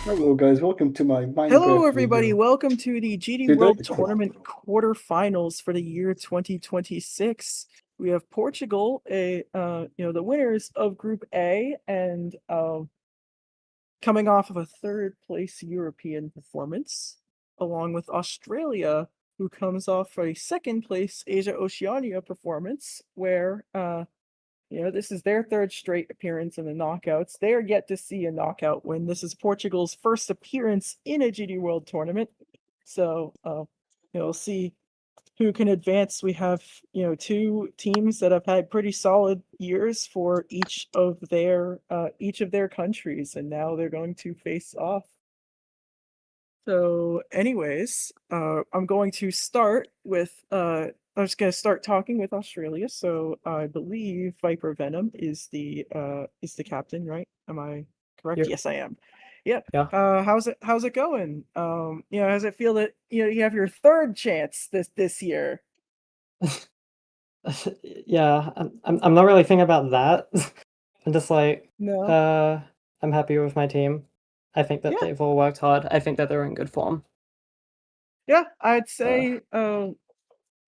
Hello, guys. Welcome to my Minecraft Hello, everybody. video. Welcome to the GD World Tournament quarterfinals for the year 2026. We have Portugal, the winners of Group A, and coming off of a third place European performance, along with Australia, who comes off a second place Asia Oceania performance, where this is their third straight appearance in the knockouts. They are yet to see a knockout win. This is Portugal's first appearance in a GD World Tournament. So, we'll see who can advance. We have, two teams that have had pretty solid years for each of their countries, and now they're going to face off. So, anyways, I'm going to start with I'm just gonna start talking with Australia. So I believe Viper Venom is the captain, right? Am I correct? Yep. Yes, I am. Yep. Yeah. How's it going? How's it feel that you have your third chance this year? Yeah, I'm not really thinking about that. I'm just like, No. I'm happy with my team. I think that they've all worked hard. I think that they're in good form. Yeah, I'd say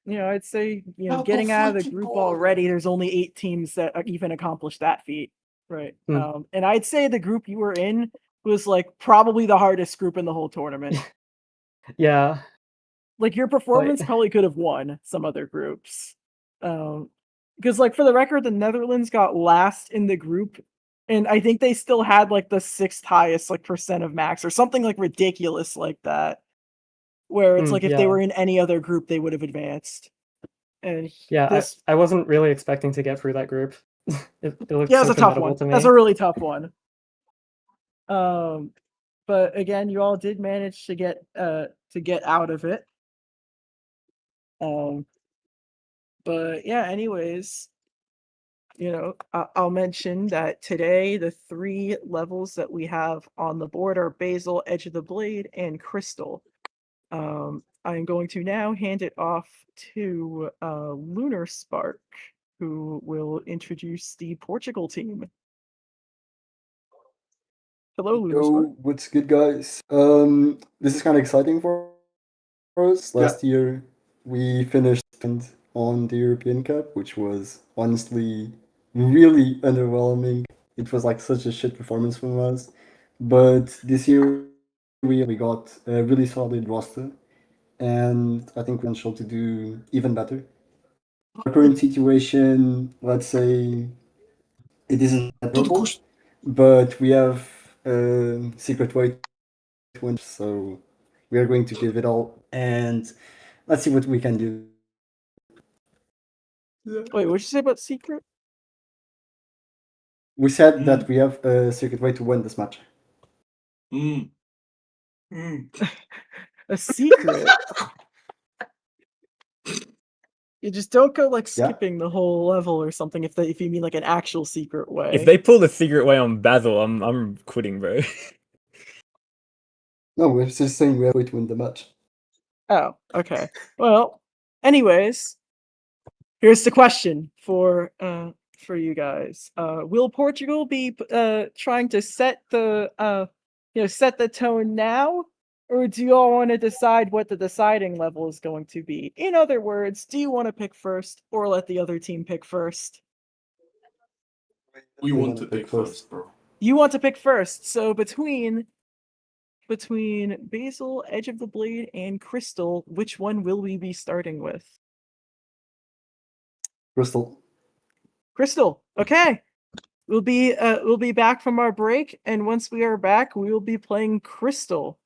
getting out of the group already, there's only 8 teams that even accomplished that feat, right? And I'd say the group you were in was like probably the hardest group in the whole tournament. Yeah. Like your performance probably could have won some other groups. Because like for the record, the Netherlands got last in the group, and I think they still had like the 6th highest like percent of max or something like ridiculous like that. Where it's like if they were in any other group, they would have advanced. And I wasn't really expecting to get through that group. it looked it's a tough one. to me. That's a really tough one. But again, you all did manage to get out of it. But yeah, anyways, I'll mention that today the 3 levels that we have on the board are Basil, Edge of the Blade, and Crystal. I'm going to now hand it off to Lunar Spark, who will introduce the Portugal team. Hello, Lunar Spark. What's good, guys? This is kind of exciting for us. Last year, we finished on the European Cup, which was honestly really underwhelming. It was like such a shit performance from us. But this year, we got a really solid roster, and I think we have potential to do even better. Our current situation, let's say, it isn't admirable, but we have a secret way to win, so we are going to give it all, and let's see what we can do. Wait, what did you say about secret? We said that we have a secret way to win this match. A secret? You just don't go like skipping the whole level or something if you mean like an actual secret way. If they pull the secret way on Basil, I'm quitting, bro. No, we're just saying we have a way to win the match. Oh, okay. Well, anyways, here's the question for you guys. Will Portugal be trying to set the tone now? Or do you all want to decide what the deciding level is going to be? In other words, do you want to pick first or let the other team pick first? We want to pick first, bro. You want to pick first. So between Basil, Edge of the Blade, and Crystal, which one will we be starting with? Crystal. Crystal. Okay. We'll be back from our break, and once we are back, we will be playing Crystal.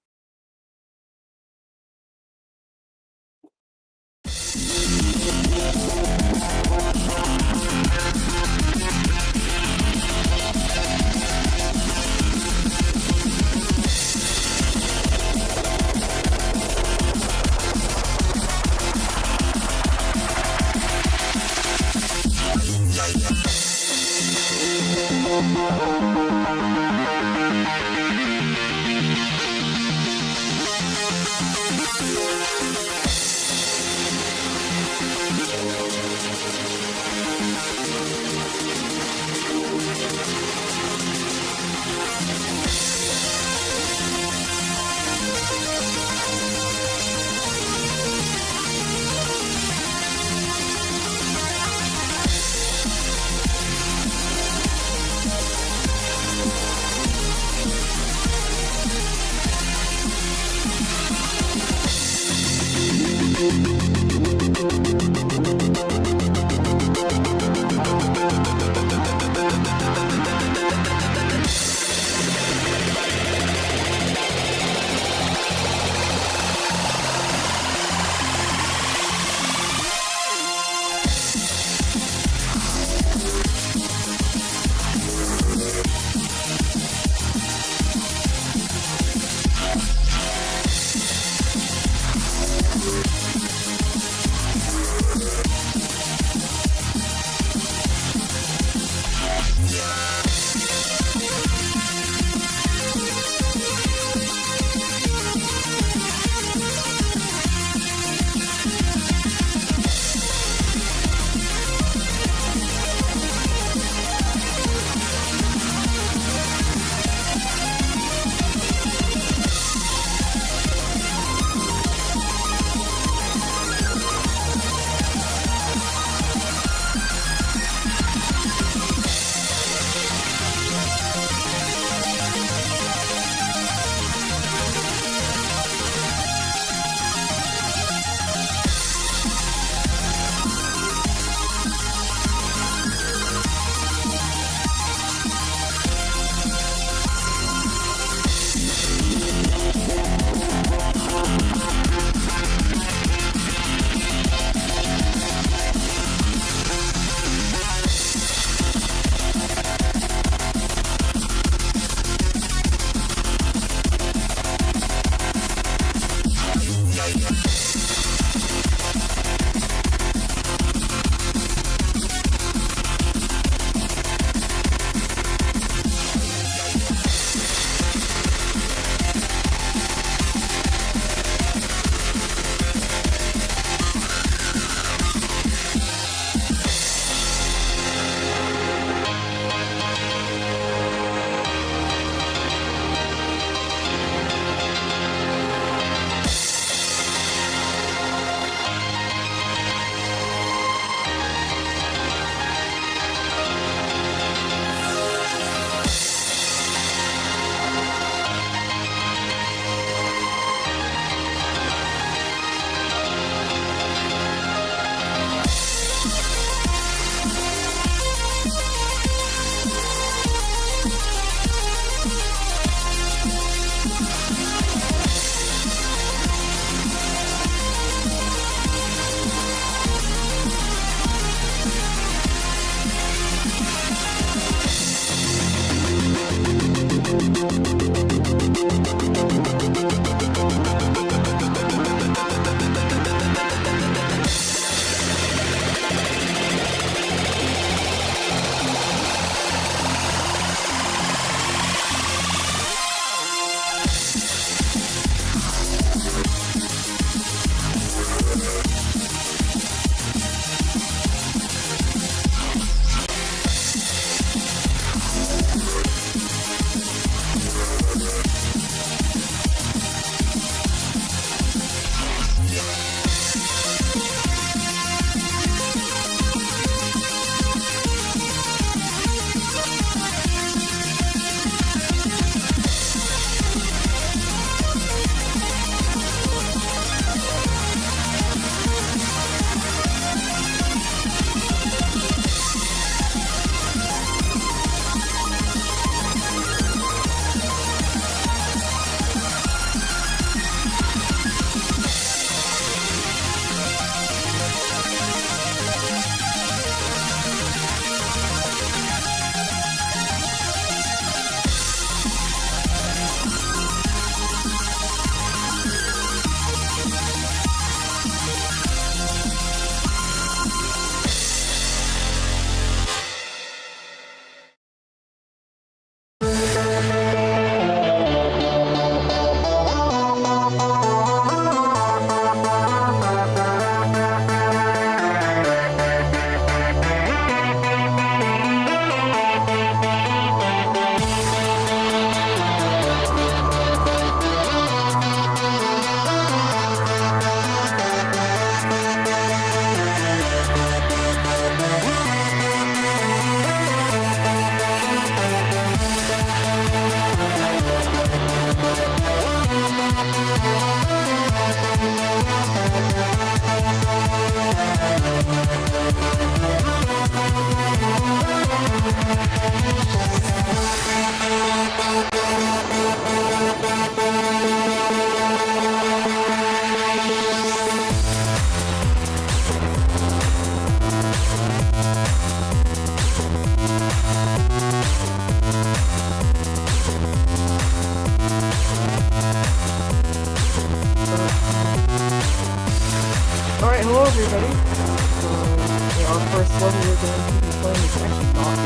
first level we're going to be playing is actually not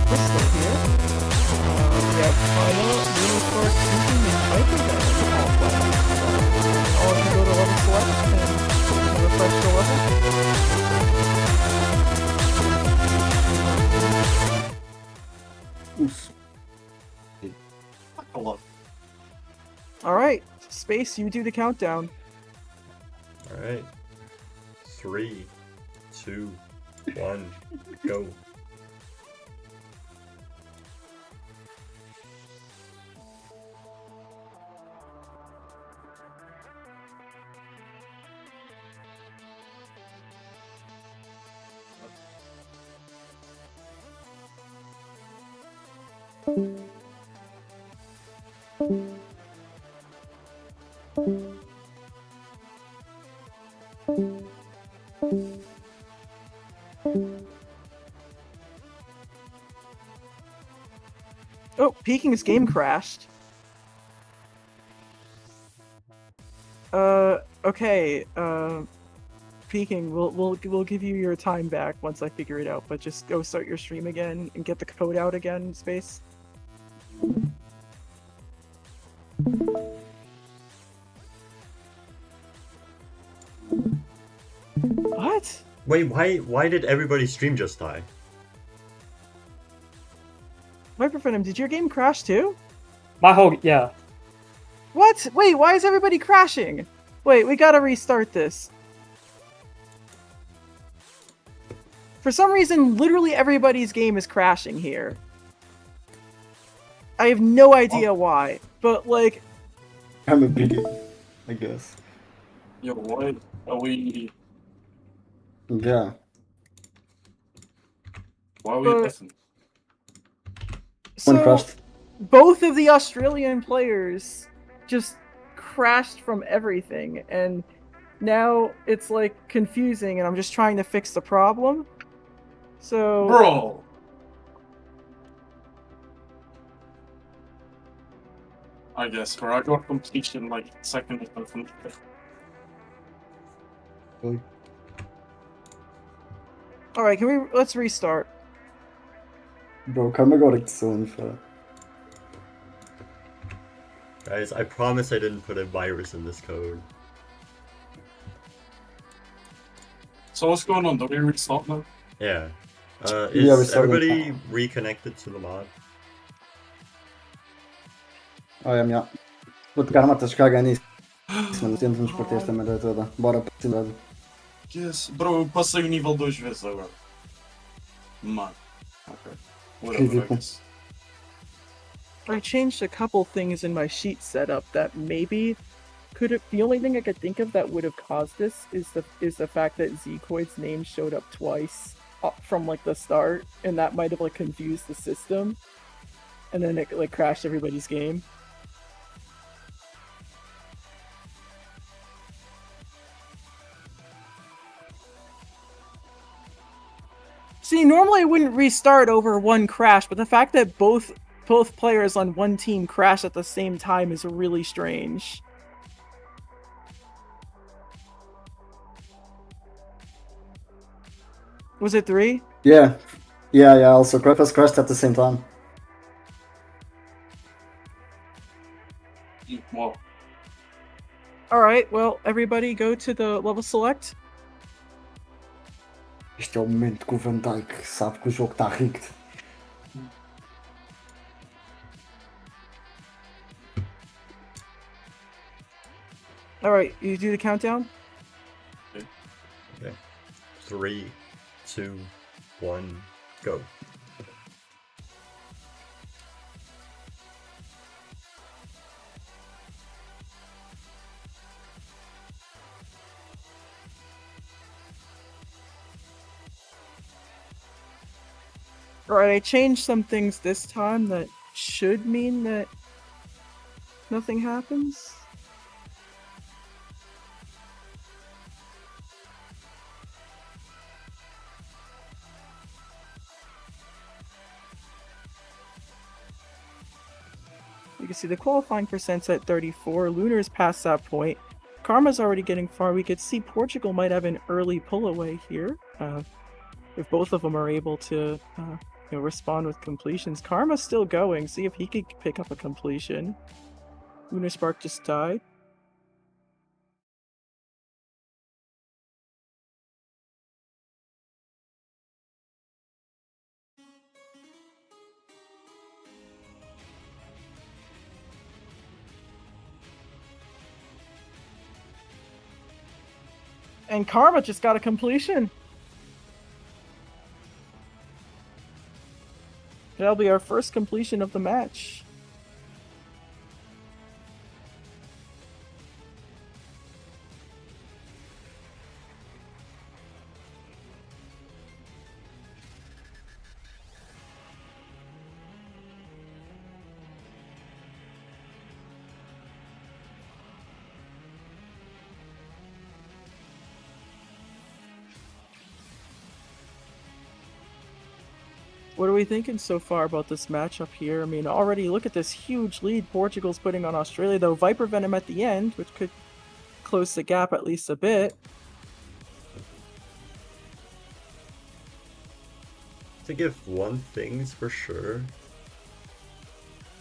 Crystal here. We have Kyle, Unicorn, Susan, and Piper that are all playing. All of you go to level select and refresh the level. Alright, Space, you do the countdown. Alright. 3, 2, 1, go. Oh, Peking's game crashed. Okay, Peking, we'll give you your time back once I figure it out, but just go start your stream again and get the code out again, Space. What? Wait, why did everybody's stream just die? Microphone, did your game crash too? Yeah. What? Wait, why is everybody crashing? Wait, we gotta restart this. For some reason, literally everybody's game is crashing here. I have no idea why, but like... I'm a piggy, I guess. Yo, what are we... Yeah. Why are we missing? One So, crashed. both of the Australian players just crashed from everything, and now it's like confusing, and I'm just trying to fix the problem. So... Bro! I guess, bro. I got completion like second or something. Alright, let's restart. Bro, Karma got it so unfair. Guys, I promise I didn't put a virus in this code. So what's going on? Do we restart now? Yeah. Yeah, Is we're starting. everybody reconnected to the mod? I am, ja. Puta, Karma, estás caga nisso. Mano, tentamos partir esta merda toda. Bora, oportunidade. Yes. Bro, eu passei o nível 2 vezes agora. Mano. Ok. Whatever, I Ridículo. guess. I changed a couple things in my sheet setup that maybe could have... The only thing I could think of that would have caused this is the fact that Zekoid's name showed up twice from like the start, and that might have like confused the system, and then it like crashed everybody's game. See, normally I wouldn't restart over one crash, but the fact that both players on one team crash at the same time is really strange. Was it 3? Yeah. Yeah, also Crafts crashed at the same time. Wow. Alright, well, everybody go to the level select. Este é o momento que o Van Dijk sabe que o jogo está rigged. Alright, you do the countdown? Okay. 3, 2, 1, go. Alright, I changed some things this time that should mean that nothing happens. You can see the qualifying percent's at 34. Lunar's past that point. Karma's already getting far. We could see Portugal might have an early pull away here. If both of them are able to respond with completions. Karma's still going. See if he could pick up a completion. Unispark just died. And Karma just got a completion. That'll be our first completion of the match. What are we thinking so far about this matchup here? I mean, already look at this huge lead Portugal's putting on Australia, though Viper Venom at the end, which could close the gap at least a bit. To give one thing's for sure,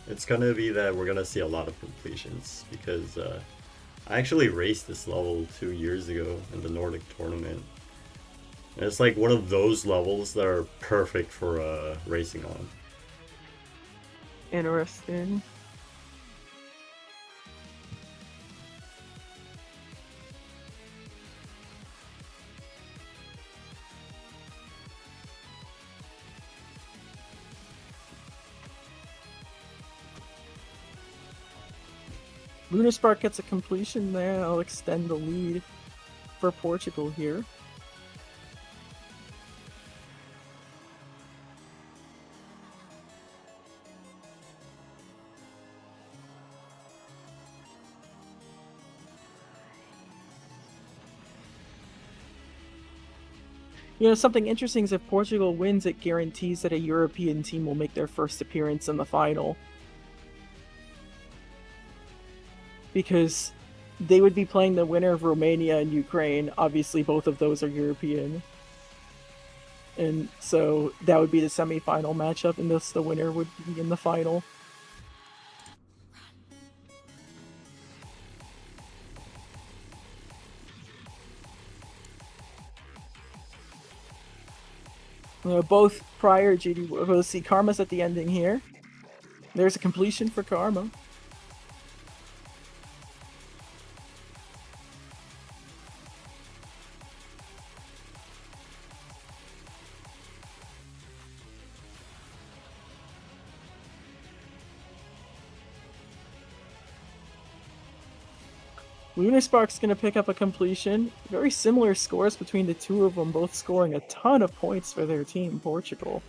it's gonna be that we're gonna see a lot of completions, because I actually raced this level 2 years ago in the Nordic tournament. And it's like one of those levels that are perfect for racing on. Interesting. Lunarspark gets a completion there. I'll extend the lead for Portugal here. You know, something interesting is if Portugal wins, it guarantees that a European team will make their first appearance in the final. Because they would be playing the winner of Romania and Ukraine. Obviously, both of those are European. And so that would be the semi-final matchup, and thus the winner would be in the final. Both prior GD. We'll see Karma's at the ending here. There's a completion for Karma. Lunarspark's going to pick up a completion. Very similar scores between the two of them, both scoring a ton of points for their team, Portugal.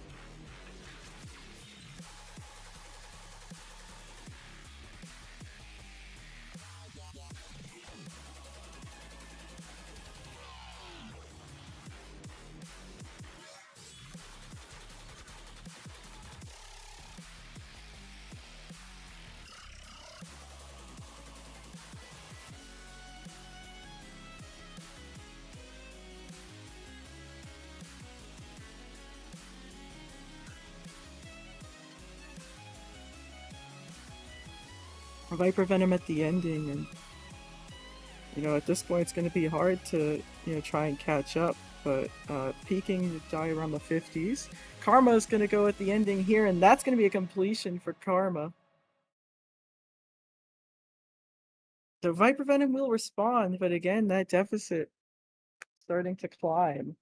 Viper Venom at the ending, and at this point it's going to be hard to try and catch up, but peaking to die around the 50s. Karma is going to go at the ending here, and that's going to be a completion for Karma. So Viper Venom will respond, but again, that deficit starting to climb.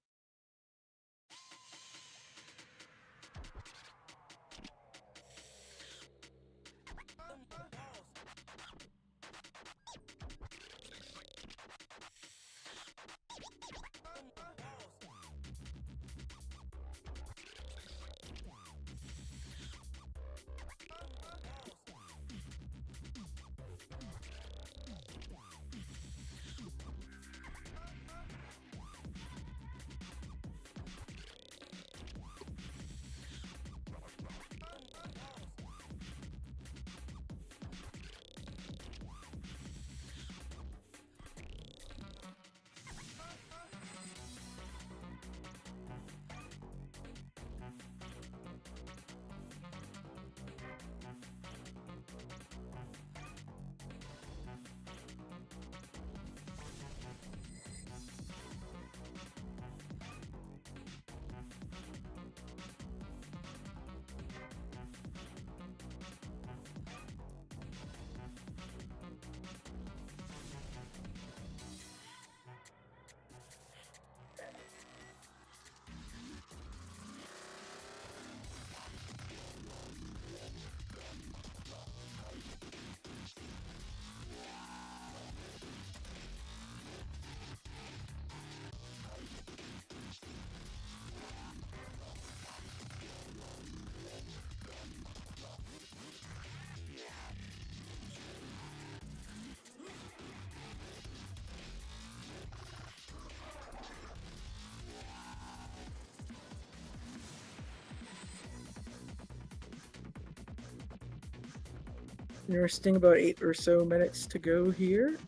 Resting about 8 or so minutes to go here.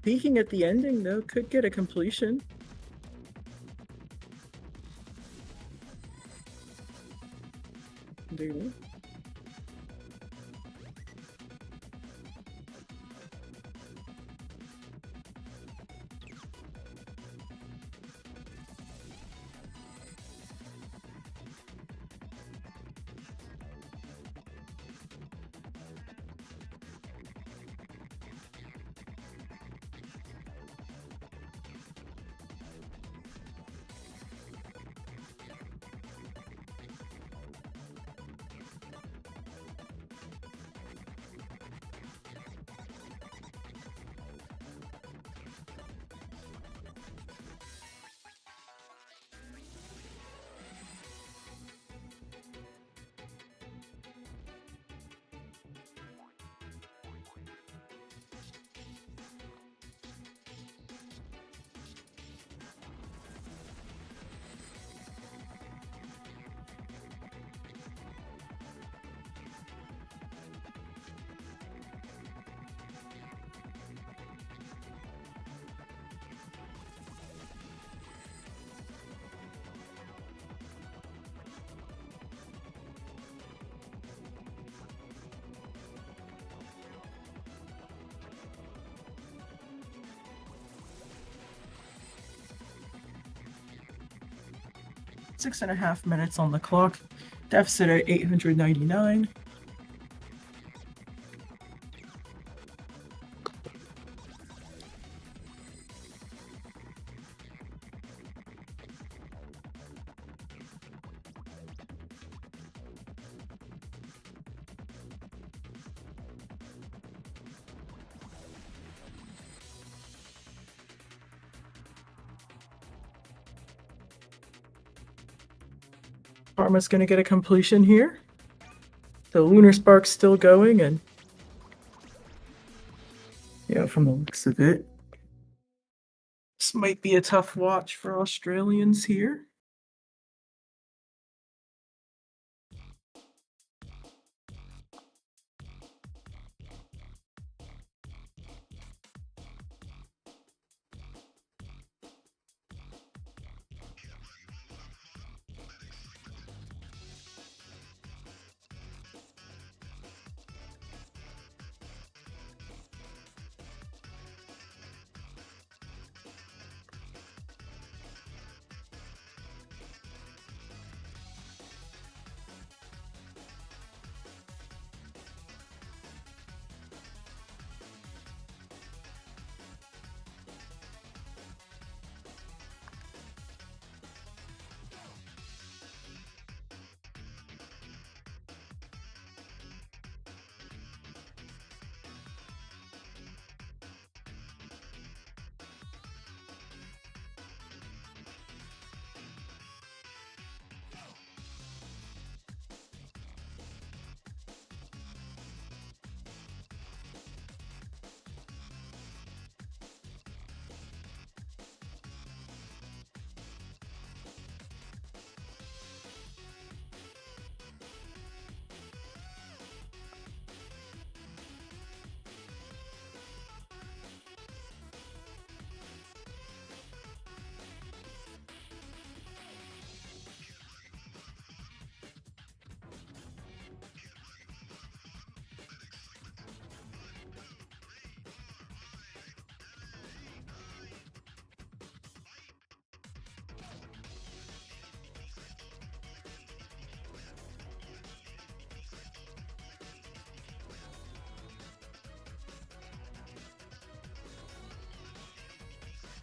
Peeking at the ending, though, could get a completion. Dude. Six and a half minutes on the clock. Deficit at 899. Karma's gonna get a completion here. The Lunar Spark's still going, and yeah, from the looks of it, this might be a tough watch for Australians here.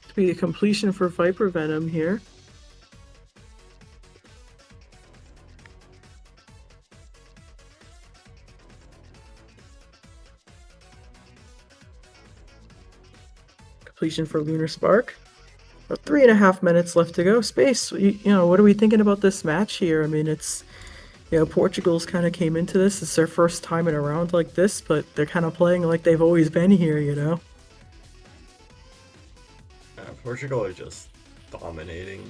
To be a completion for Viper Venom here. Completion for Lunar Spark. About 3.5 minutes left to go. Space, you know, what are we thinking about this match here? I mean, it's, you know, Portugal's kind of came into this. It's their first time in a round like this, but they're kind of playing like they've always been here, you know? Portugal are just dominating.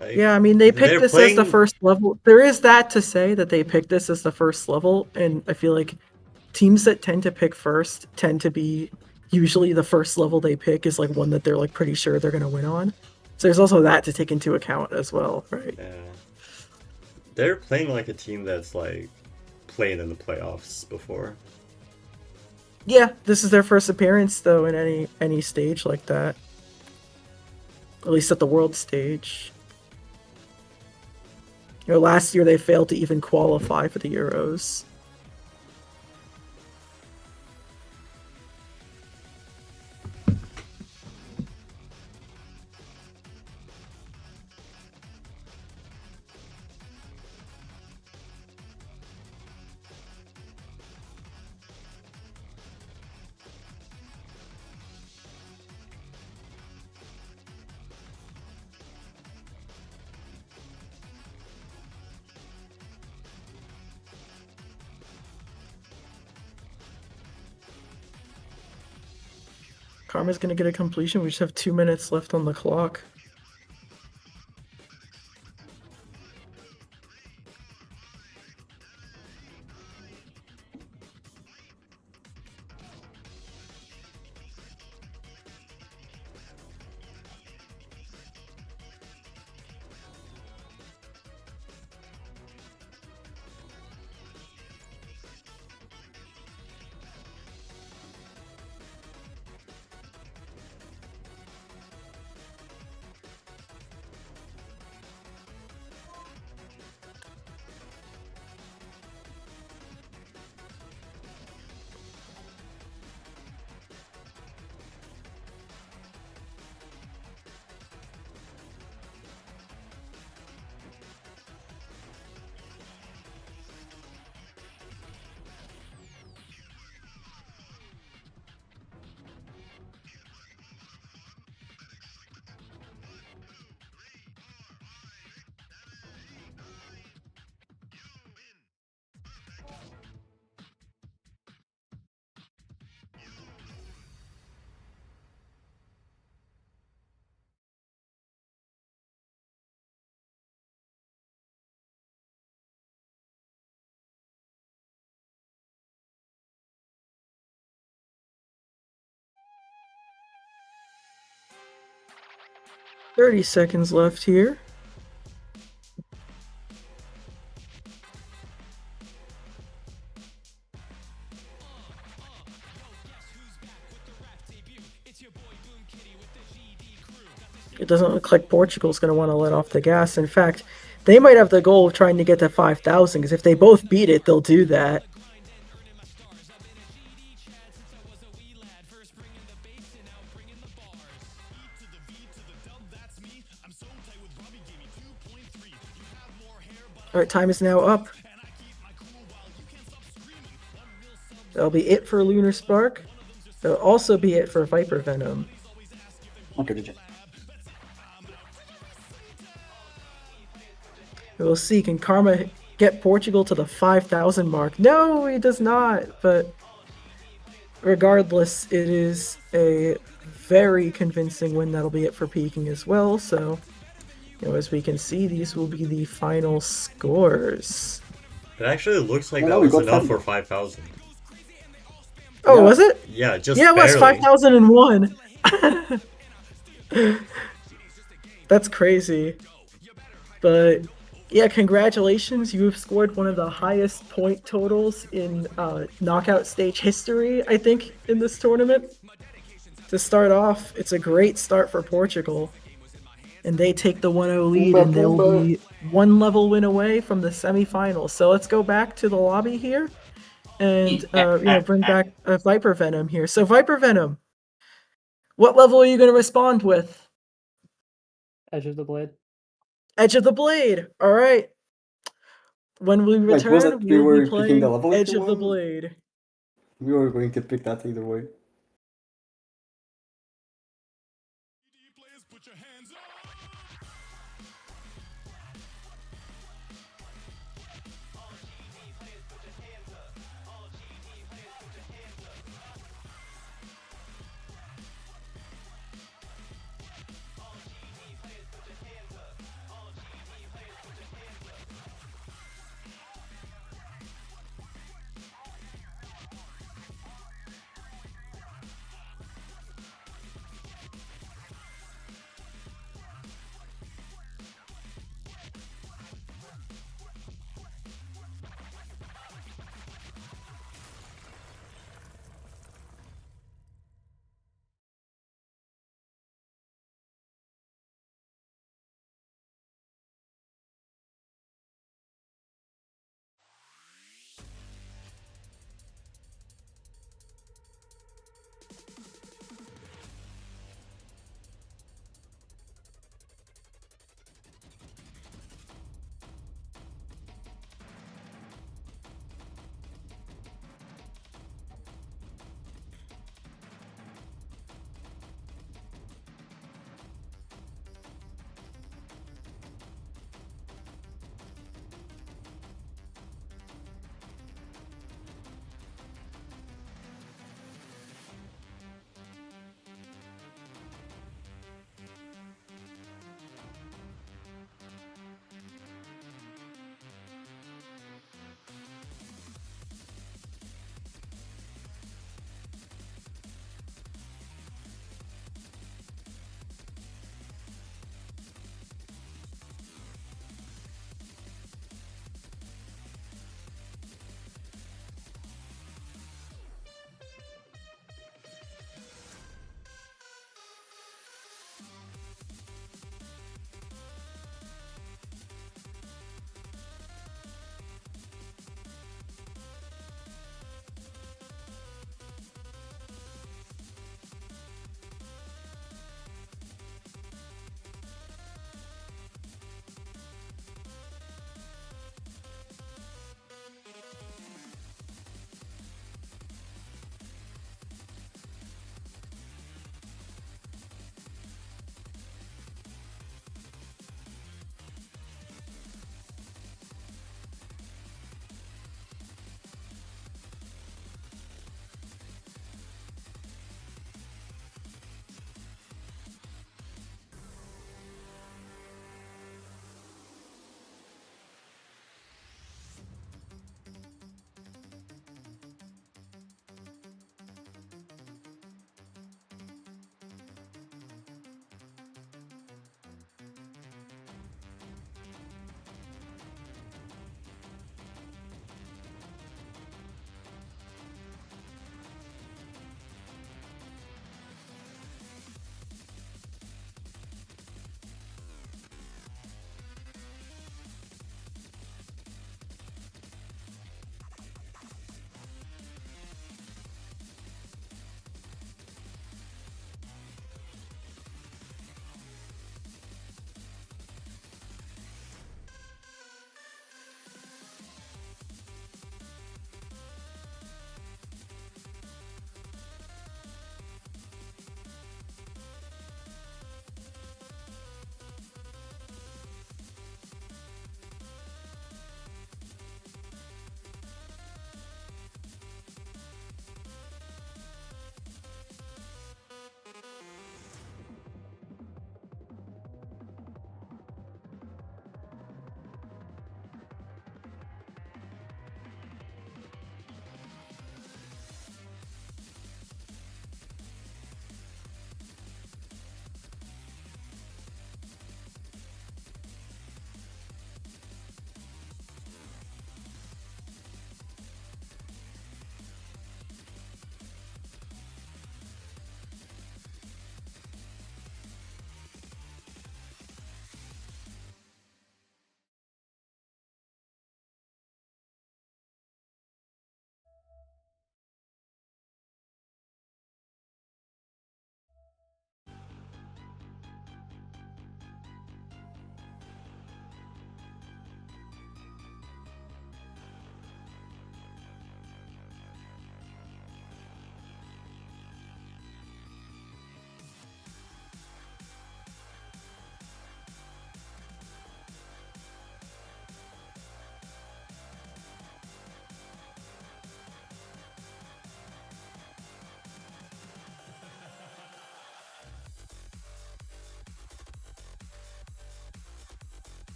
Like, yeah, I mean, they picked this playing... as the first level. There is that to say that they picked this as the first level, and I feel like teams that tend to pick first tend to be usually the first level they pick is like one that they're like pretty sure they're gonna win on. So there's also that to take into account as well, right? Yeah. They're playing like a team that's like played in the playoffs before. Yeah, this is their first appearance though in any stage like that. At least at the world stage. You know, last year they failed to even qualify for the Euros. Karma's gonna get a completion. We just have 2 minutes left on the clock. "30 seconds left here. It doesn't look like Portugal's going to want to let off the gas. In fact, they might have the goal of trying to get to 5,000, because if they both beat it, they'll do that. Alright, time is now up. That'll be it for Lunar Spark. That'll also be it for Viper Venom. Okay, GG. We'll see, can Karma get Portugal to the 5,000 mark? No, he does not, but regardless, it is a very convincing win. That'll be it for Peking as well, so you know, as we can see, these will be the final scores. It actually looks like Oh, that no, we was got enough 10. for 5,000. Oh, Yeah. was it? Yeah, just Yeah, it was barely. 5,001. That's crazy. But yeah, congratulations. You've scored one of the highest point totals in knockout stage history, I think, in this tournament. To start off, it's a great start for Portugal. And they take the 1-0 lead, Boomba, and they'll boomba. be one level win away from the semifinals. So let's go back to the lobby here and bring back Viper Venom here. So Viper Venom, what level are you going to respond with? Edge of the Blade. Edge of the Blade. All right. When we Wait, was return, it we we will were be picking the playing level if Edge you of the won? Blade. We were going to pick that either way.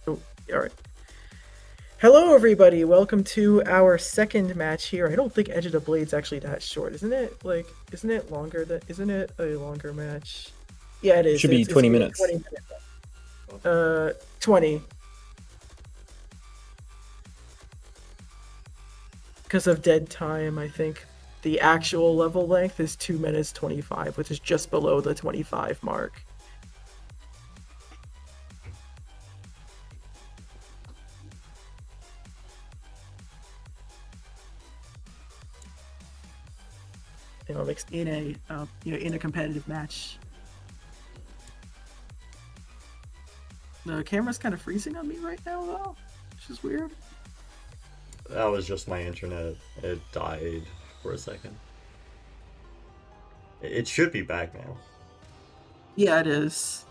Oh, all right. Hello, everybody. Welcome to our second match here. I don't think Edge of the Blade's actually that short, isn't it? Like, isn't it longer? Isn't it a longer match? Yeah, it is. Should be 20 minutes. 20 minutes. 20. Because of dead time, I think the actual level length is 2 minutes 25, which is just below the 25 mark. In a competitive match. The camera's kind of freezing on me right now, though, which is weird. That was just my internet. It died for a second. It should be back now. Yeah, it is.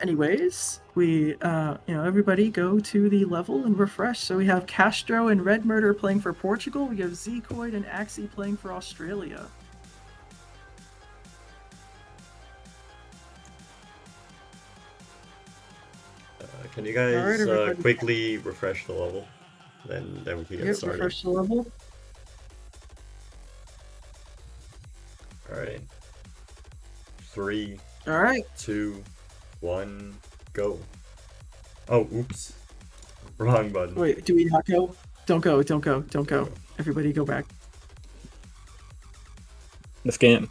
Anyways, we, everybody go to the level and refresh. So we have Castro and Red Murder playing for Portugal. We have Zekoid and Axie playing for Australia. Can you guys quickly refresh the level? Then we can get started. Refresh the level. Alright. 3. Alright. 2, 1, go. Oh, oops. Wrong button. Wait, do we not go? Don't go, don't go, don't go. Everybody go back. The scam.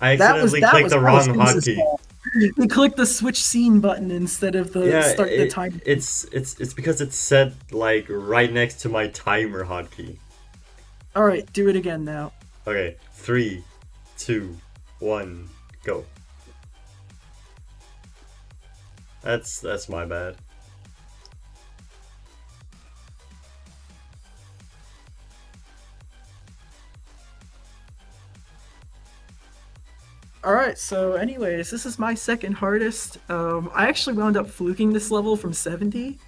I accidentally clicked the wrong hotkey. We clicked the switch scene button instead of the start the timer. It's because it's set like right next to my timer hotkey. Alright, do it again now. Okay, 3, 2, 1, go. That's my bad. Alright, so anyways, this is my second hardest. I actually wound up fluking this level from 70.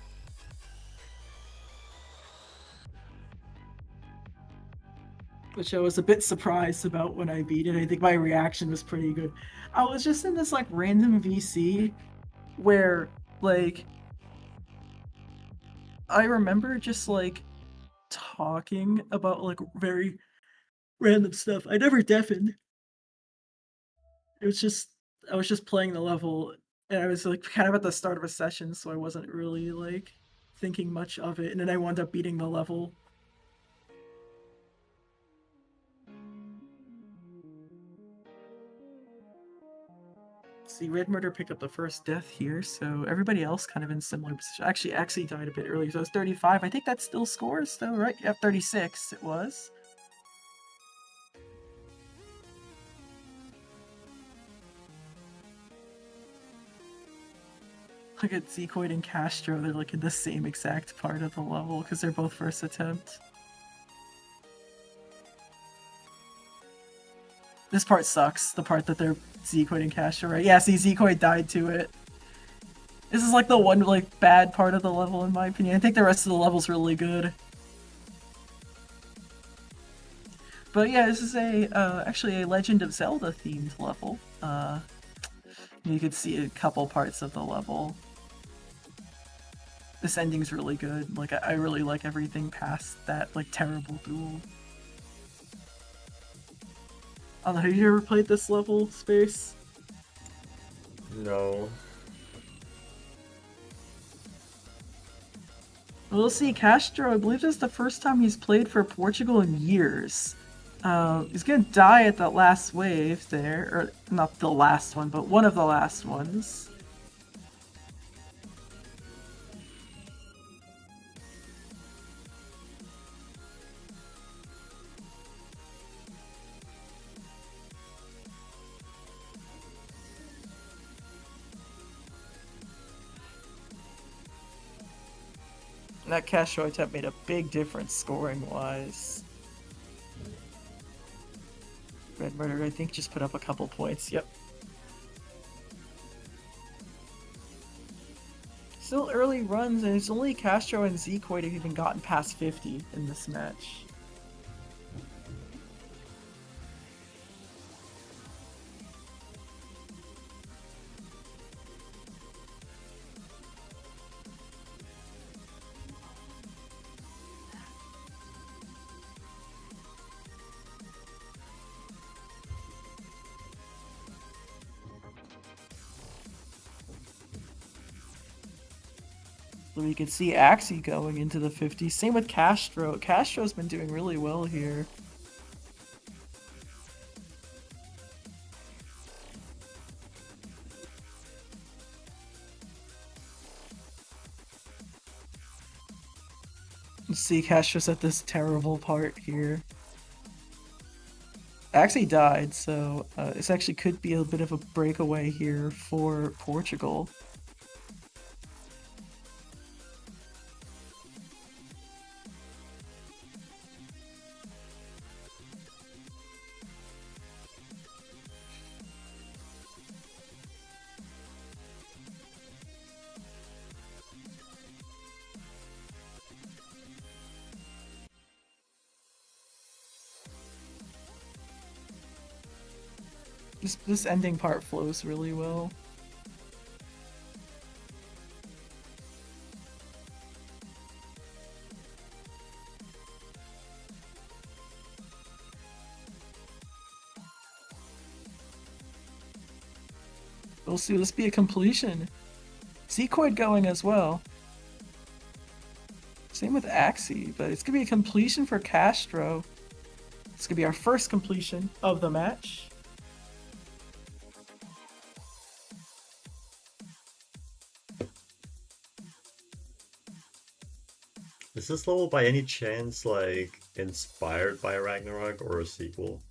Which I was a bit surprised about when I beat it. I think my reaction was pretty good. I was just in this like random VC where like I remember just like talking about like very random stuff. I never deafened. It was just I was just playing the level and I was like kind of at the start of a session, so I wasn't really like thinking much of it, and then I wound up beating the level. See, Red Murder picked up the first death here, so everybody else kind of in similar position. Actually, Axie died a bit earlier, so it's 35. I think that still scores, though, right? Yeah, 36 it was. Look at Zekoid and Castro, they're like in the same exact part of the level, because they're both first attempt. This part sucks, the part that they're Zekoid and Castro, right? Yeah, see, Zekoid died to it. This is like the one like bad part of the level in my opinion. I think the rest of the level's really good. But yeah, this is actually a Legend of Zelda themed level. You could see a couple parts of the level. This ending's really good. Like I really like everything past that like terrible duel. I don't know, have you ever played this level, Space? No. We'll see, Castro, I believe this is the first time he's played for Portugal in years. He's gonna die at the last wave there, or not the last one, but one of the last ones. That Castro attempt made a big difference scoring-wise. Red Murder, I think, just put up a couple points. Yep. Still early runs, and it's only Castro and Zekoid have even gotten past 50 in this match. We can see Axie going into the 50s. Same with Castro. Castro's been doing really well here. Let's see, Castro's at this terrible part here. Axie died, so this actually could be a bit of a breakaway here for Portugal. This ending part flows really well. We'll see, this be a completion. Zekoid going as well. Same with Axie, but it's gonna be a completion for Castro. It's gonna be our first completion of the match. Is this level by any chance like inspired by Ragnarok or a sequel?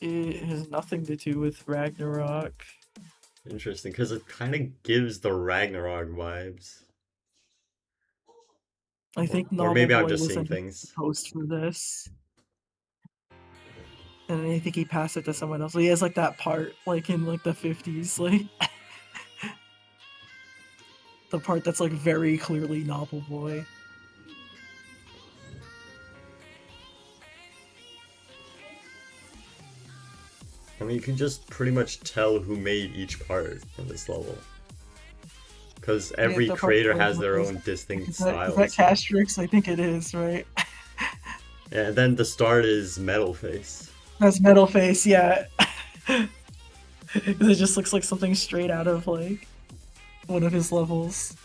It has nothing to do with Ragnarok. Interesting, because it kind of gives the Ragnarok vibes. I think Or Novel maybe I'm Boy just was seeing a things. host for this. And I think he passed it to someone else. He has like that part like in like the 50s, like the part that's like very clearly Novel Boy. I mean, you can just pretty much tell who made each part in this level. Because every the part creator where has their is- own distinct Is styles. that Castrix? I think it is, right? Yeah, and then the start is Metal Face. That's Metal Face, yeah. It just looks like something straight out of like one of his levels.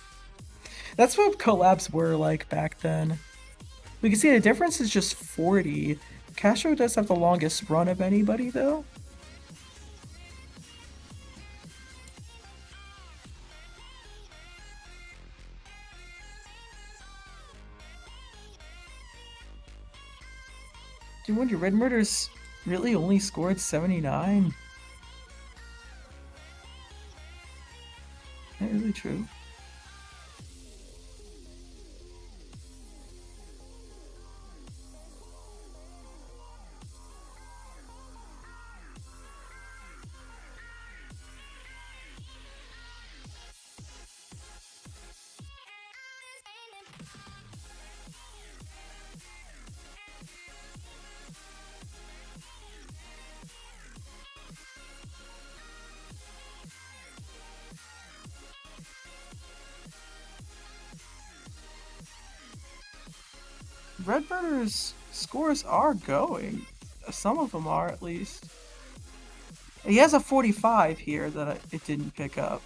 That's what collabs were like back then. We can see the difference is just 40. Castro does have the longest run of anybody though. Do you wonder, Red Murder's really only scored 79? Not really true. Redbirder's scores are going. Some of them are, at least. He has a 45 here that it didn't pick up.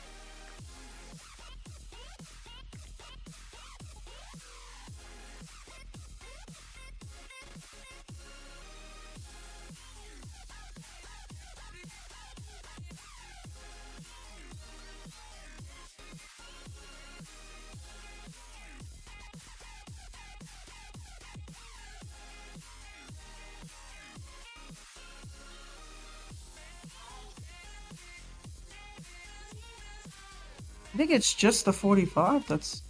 I think it's just the 45 that's...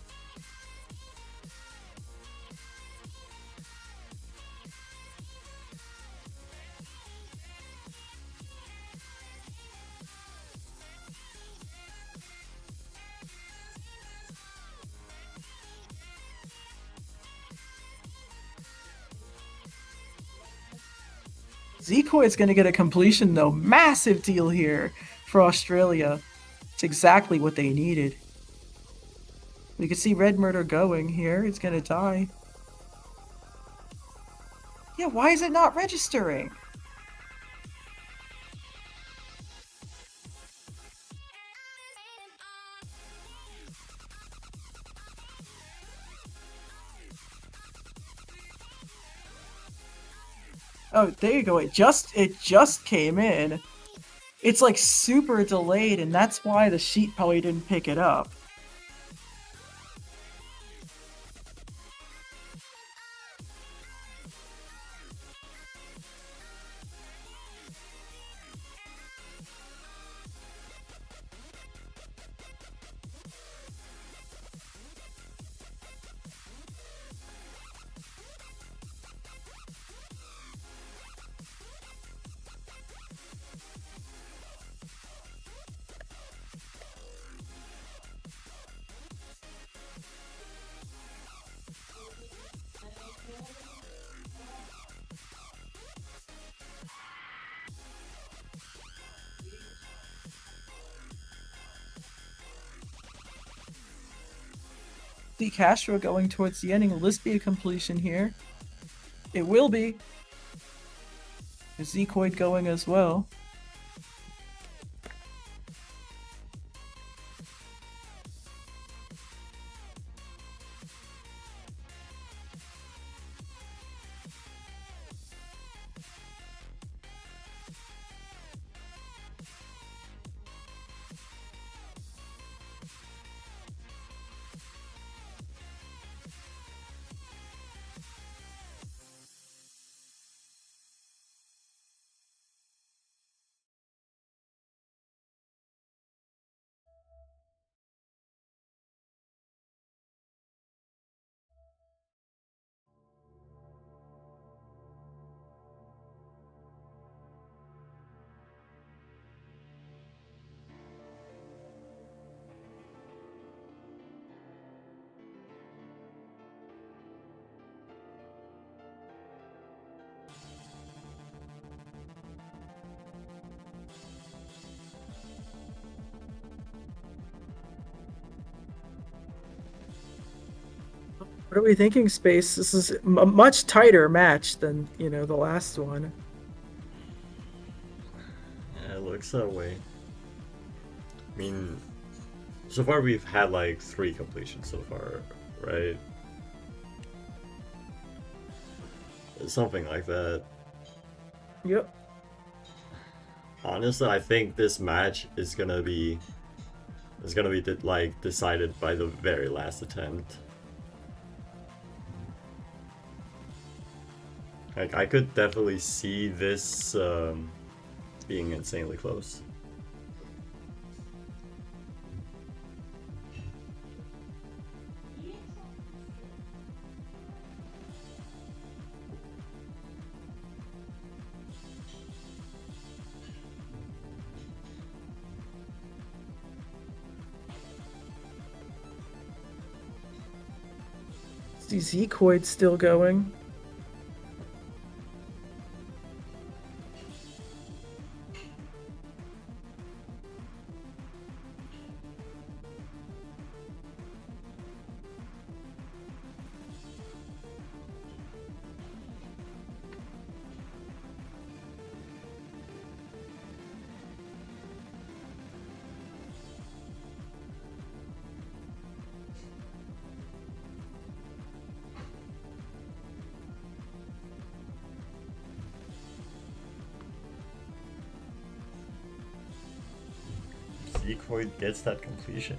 Zekoid's gonna get a completion though. Massive deal here for Australia. It's exactly what they needed. We can see Red Murder going here. It's gonna die. Yeah, why is it not registering? Oh, there you go. It just came in. It's like super delayed, and that's why the sheet probably didn't pick it up. The Castro going towards the ending. Will this be a completion here? It will be. Zekoid going as well. What are we thinking, Space? This is a much tighter match than, the last one. Yeah, it looks that way. I mean, so far we've had like 3 completions so far, right? Something like that. Yep. Honestly, I think this match is gonna be like decided by the very last attempt. Like, I could definitely see this being insanely close. See Zekoid still going. Zekoid gets that completion.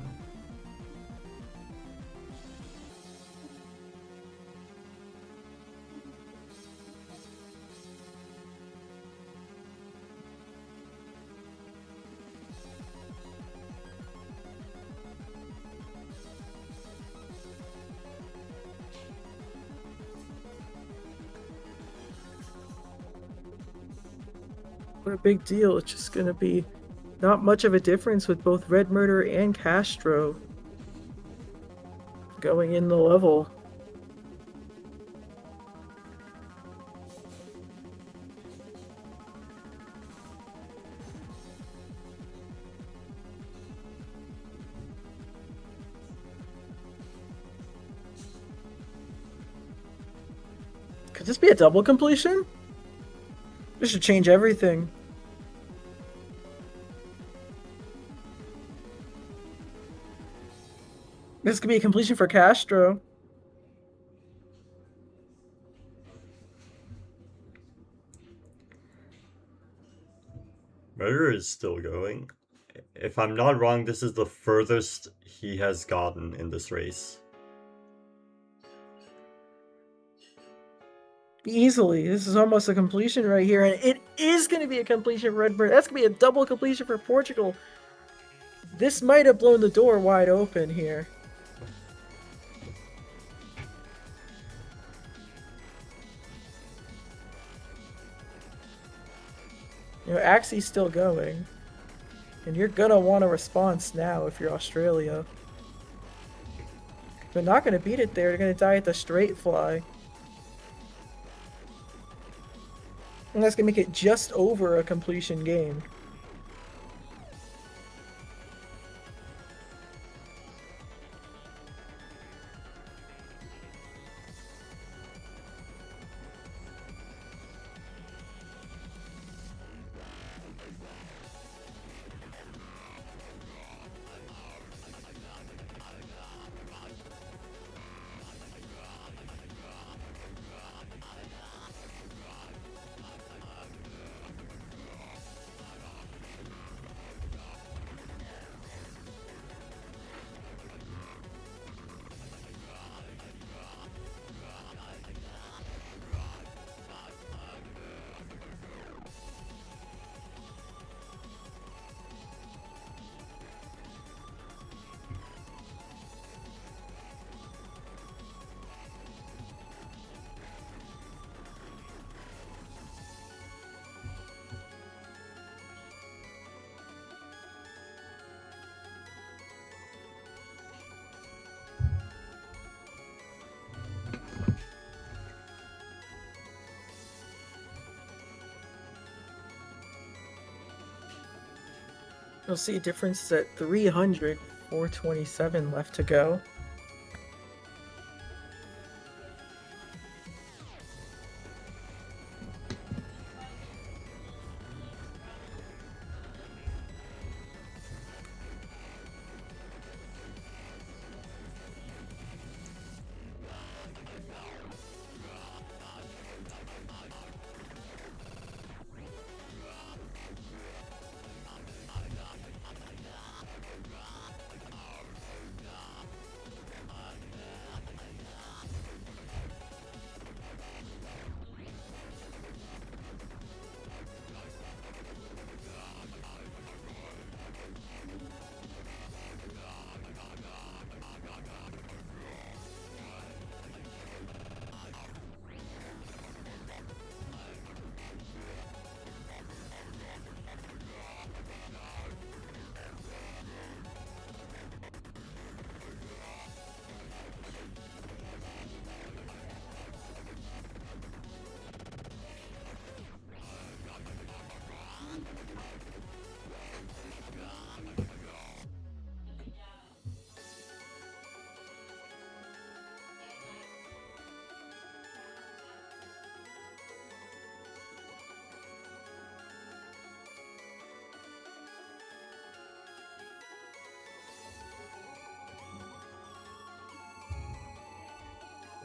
What a big deal. It's just going to be not much of a difference with both Red Murder and Castro going in the level. Could this be a double completion? This should change everything. This could be a completion for Castro. Murder is still going. If I'm not wrong, this is the furthest he has gotten in this race. Easily. This is almost a completion right here, and it is going to be a completion for Redbird. That's going to be a double completion for Portugal. This might have blown the door wide open here. You know, Axie's still going. And you're gonna want a response now if you're Australia. They're not gonna beat it there, they're gonna die at the straight fly. And that's gonna make it just over a completion game. You'll see a difference at 300, 427 left to go.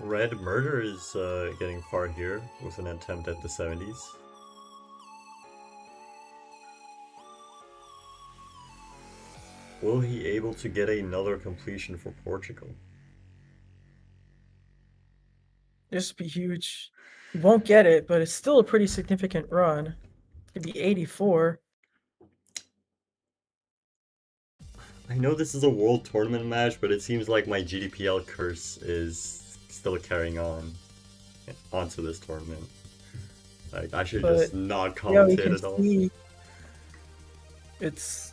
Red Murder is getting far here with an attempt at the 70s. Will he able to get another completion for Portugal? This would be huge. He won't get it, but it's still a pretty significant run. It'd be 84. I know this is a world tournament match, but it seems like my GDPL curse is still carrying on onto this tournament. Like, I should just not commentate at all. It's...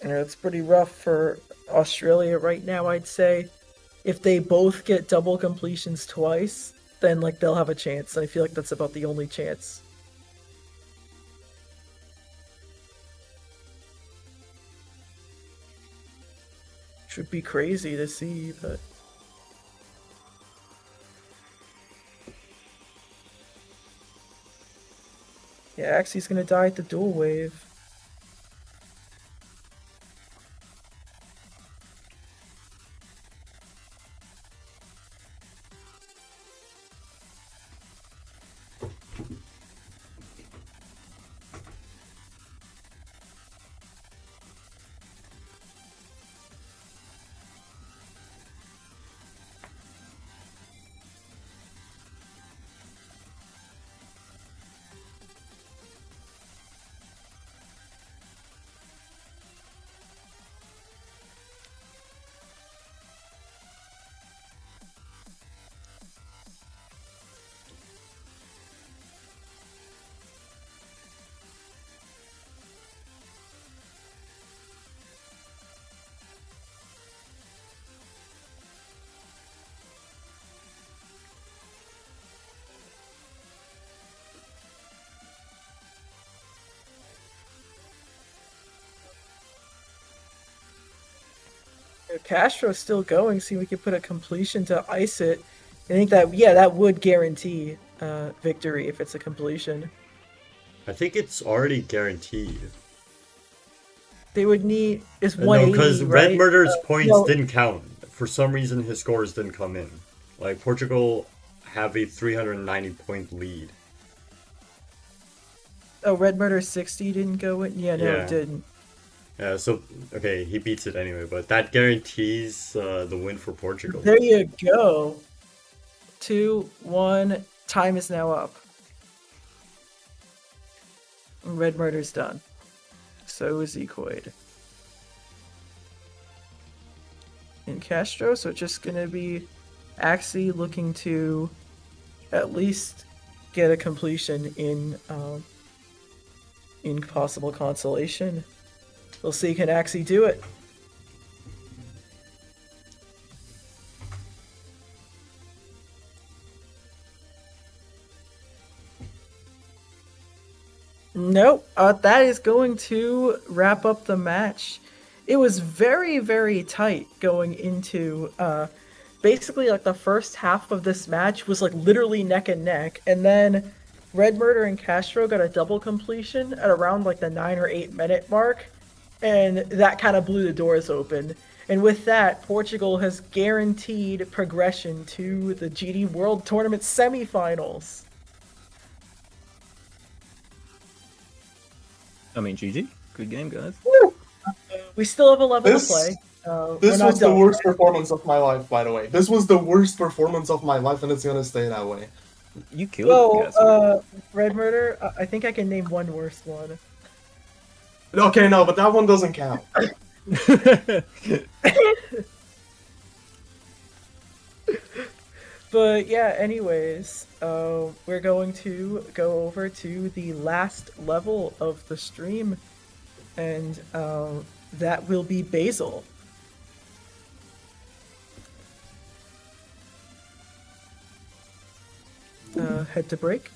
it's pretty rough for Australia right now, I'd say. If they both get double completions twice, then like they'll have a chance. I feel like that's about the only chance. Should be crazy to see, but yeah, Axie's gonna die at the dual wave. Castro's still going. See if we can put a completion to ice it. I think that that would guarantee victory if it's a completion. I think it's already guaranteed. They would need is No, 180, because right? Red Murder's points no. didn't count. For some reason, his scores didn't come in. Like, Portugal have a 390 point lead. Oh, Red Murder 60 didn't go in? Yeah, no, Yeah. it didn't. Yeah, so, okay, he beats it anyway, but that guarantees the win for Portugal. There you go. 2-1. Time is now up. Red Murder's done. So is Equoid. And Castro, so it's just gonna be Axie looking to at least get a completion in possible consolation. We'll see, can Axie do it? Nope. That is going to wrap up the match. It was very, very tight going into basically like the first half of this match was like literally neck and neck, and then Red Murder and Castro got a double completion at around like the 9 or 8 minute mark, and that kind of blew the doors open. And with that, Portugal has guaranteed progression to the GD World Tournament semifinals. I mean, GG. Good game, guys. We still have a level to play. This was the worst performance of my life, by the way. This was the worst performance of my life, and it's gonna stay that way. You killed it, guys. Red Murder, I think I can name one worse one. Okay, no, but that one doesn't count. But yeah, anyways, we're going to go over to the last level of the stream, and that will be Basil. Head to break.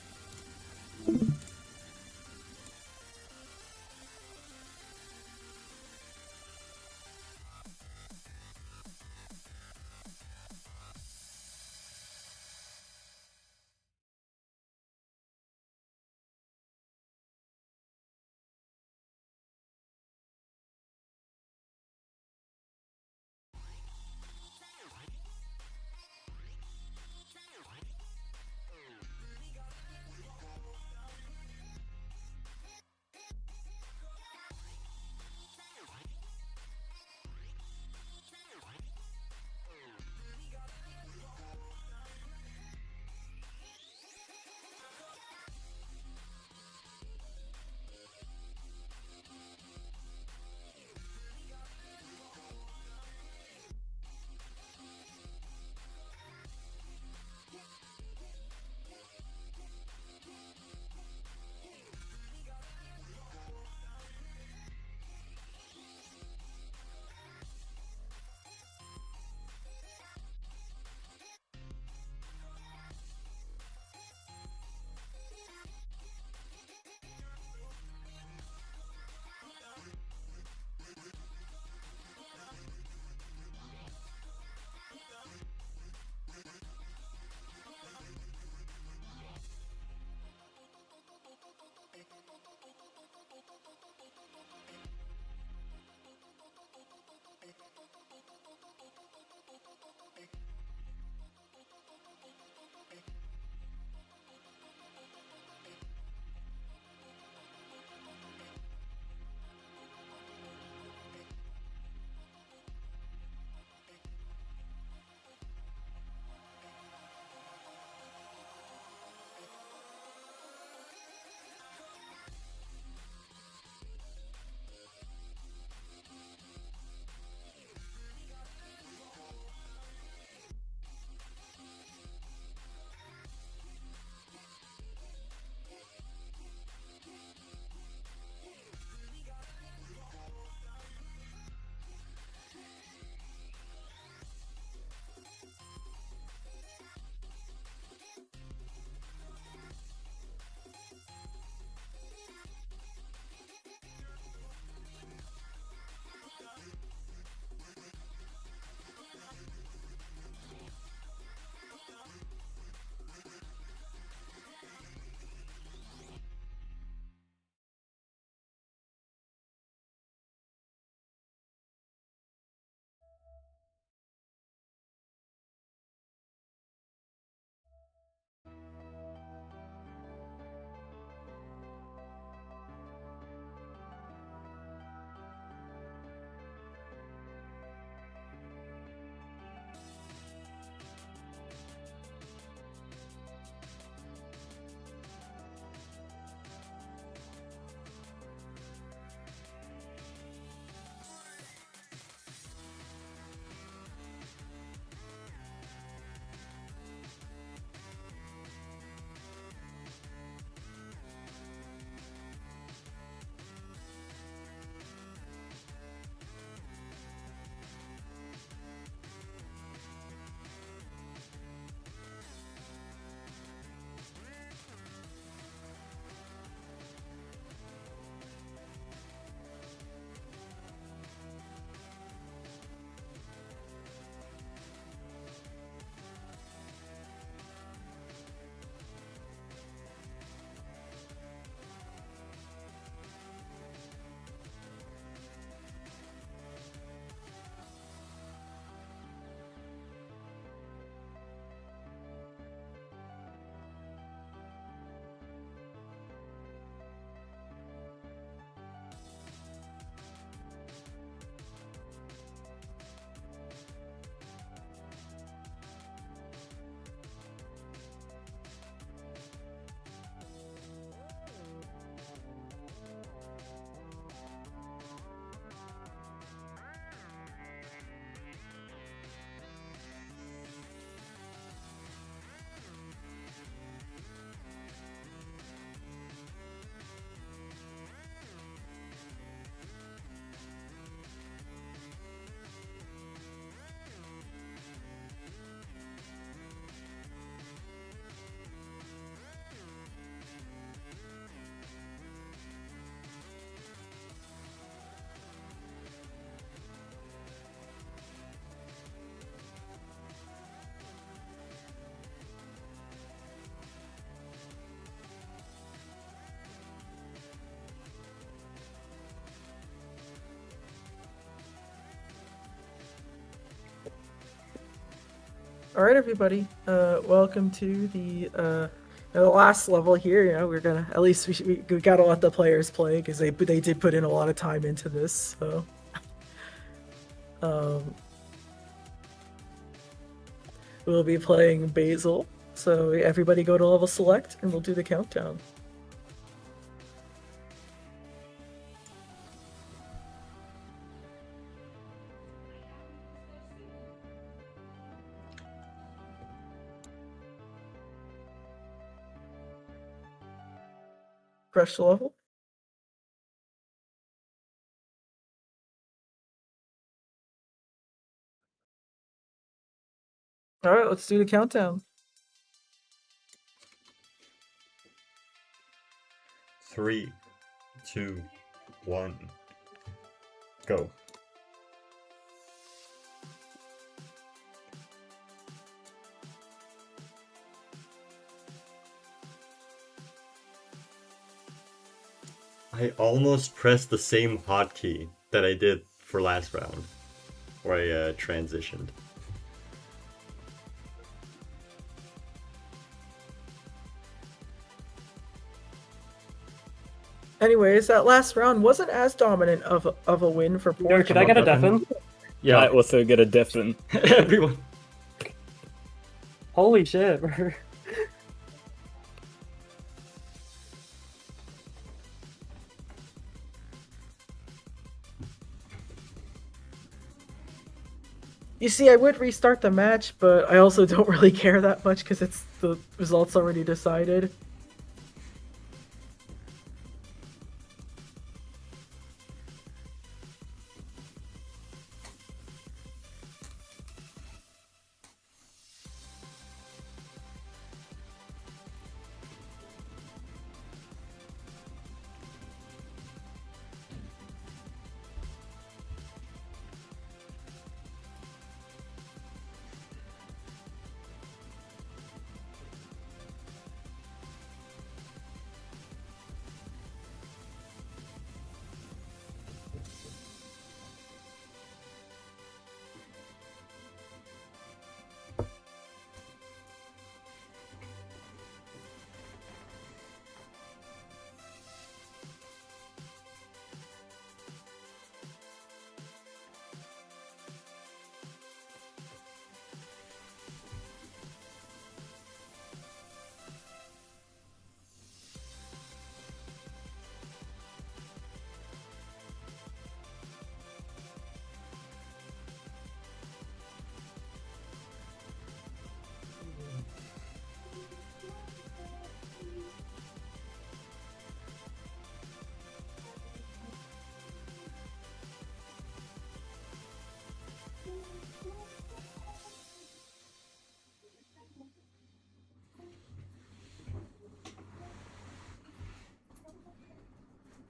All right, everybody. Welcome to the last level here. You know, we're gonna at least we gotta let the players play because they did put in a lot of time into this. So, we'll be playing Basil. So everybody go to level select, and we'll do the countdown. Refresh the level. All right, let's do the countdown. 3, 2, 1, go. I almost pressed the same hotkey that I did for last round, where I transitioned. Anyways, that last round wasn't as dominant of a win for Portugal. Could I get a deafen? Yeah, I also get a deafen. Everyone. Holy shit. You see, I would restart the match, but I also don't really care that much because it's the results already decided.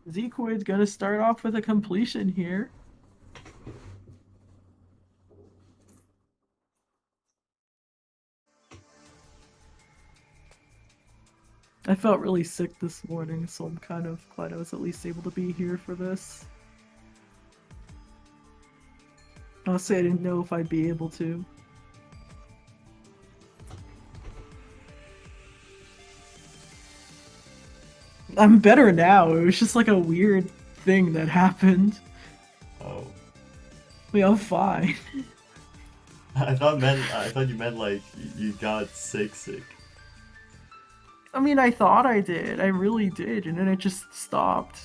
Zekoid's gonna start off with a completion here. I felt really sick this morning, so I'm kind of glad I was at least able to be here for this. Honestly, I didn't know if I'd be able to. I'm better now. It was just like a weird thing that happened. Oh. I'm fine. I thought you meant like you got sick. I mean, I thought I did. I really did, and then it just stopped.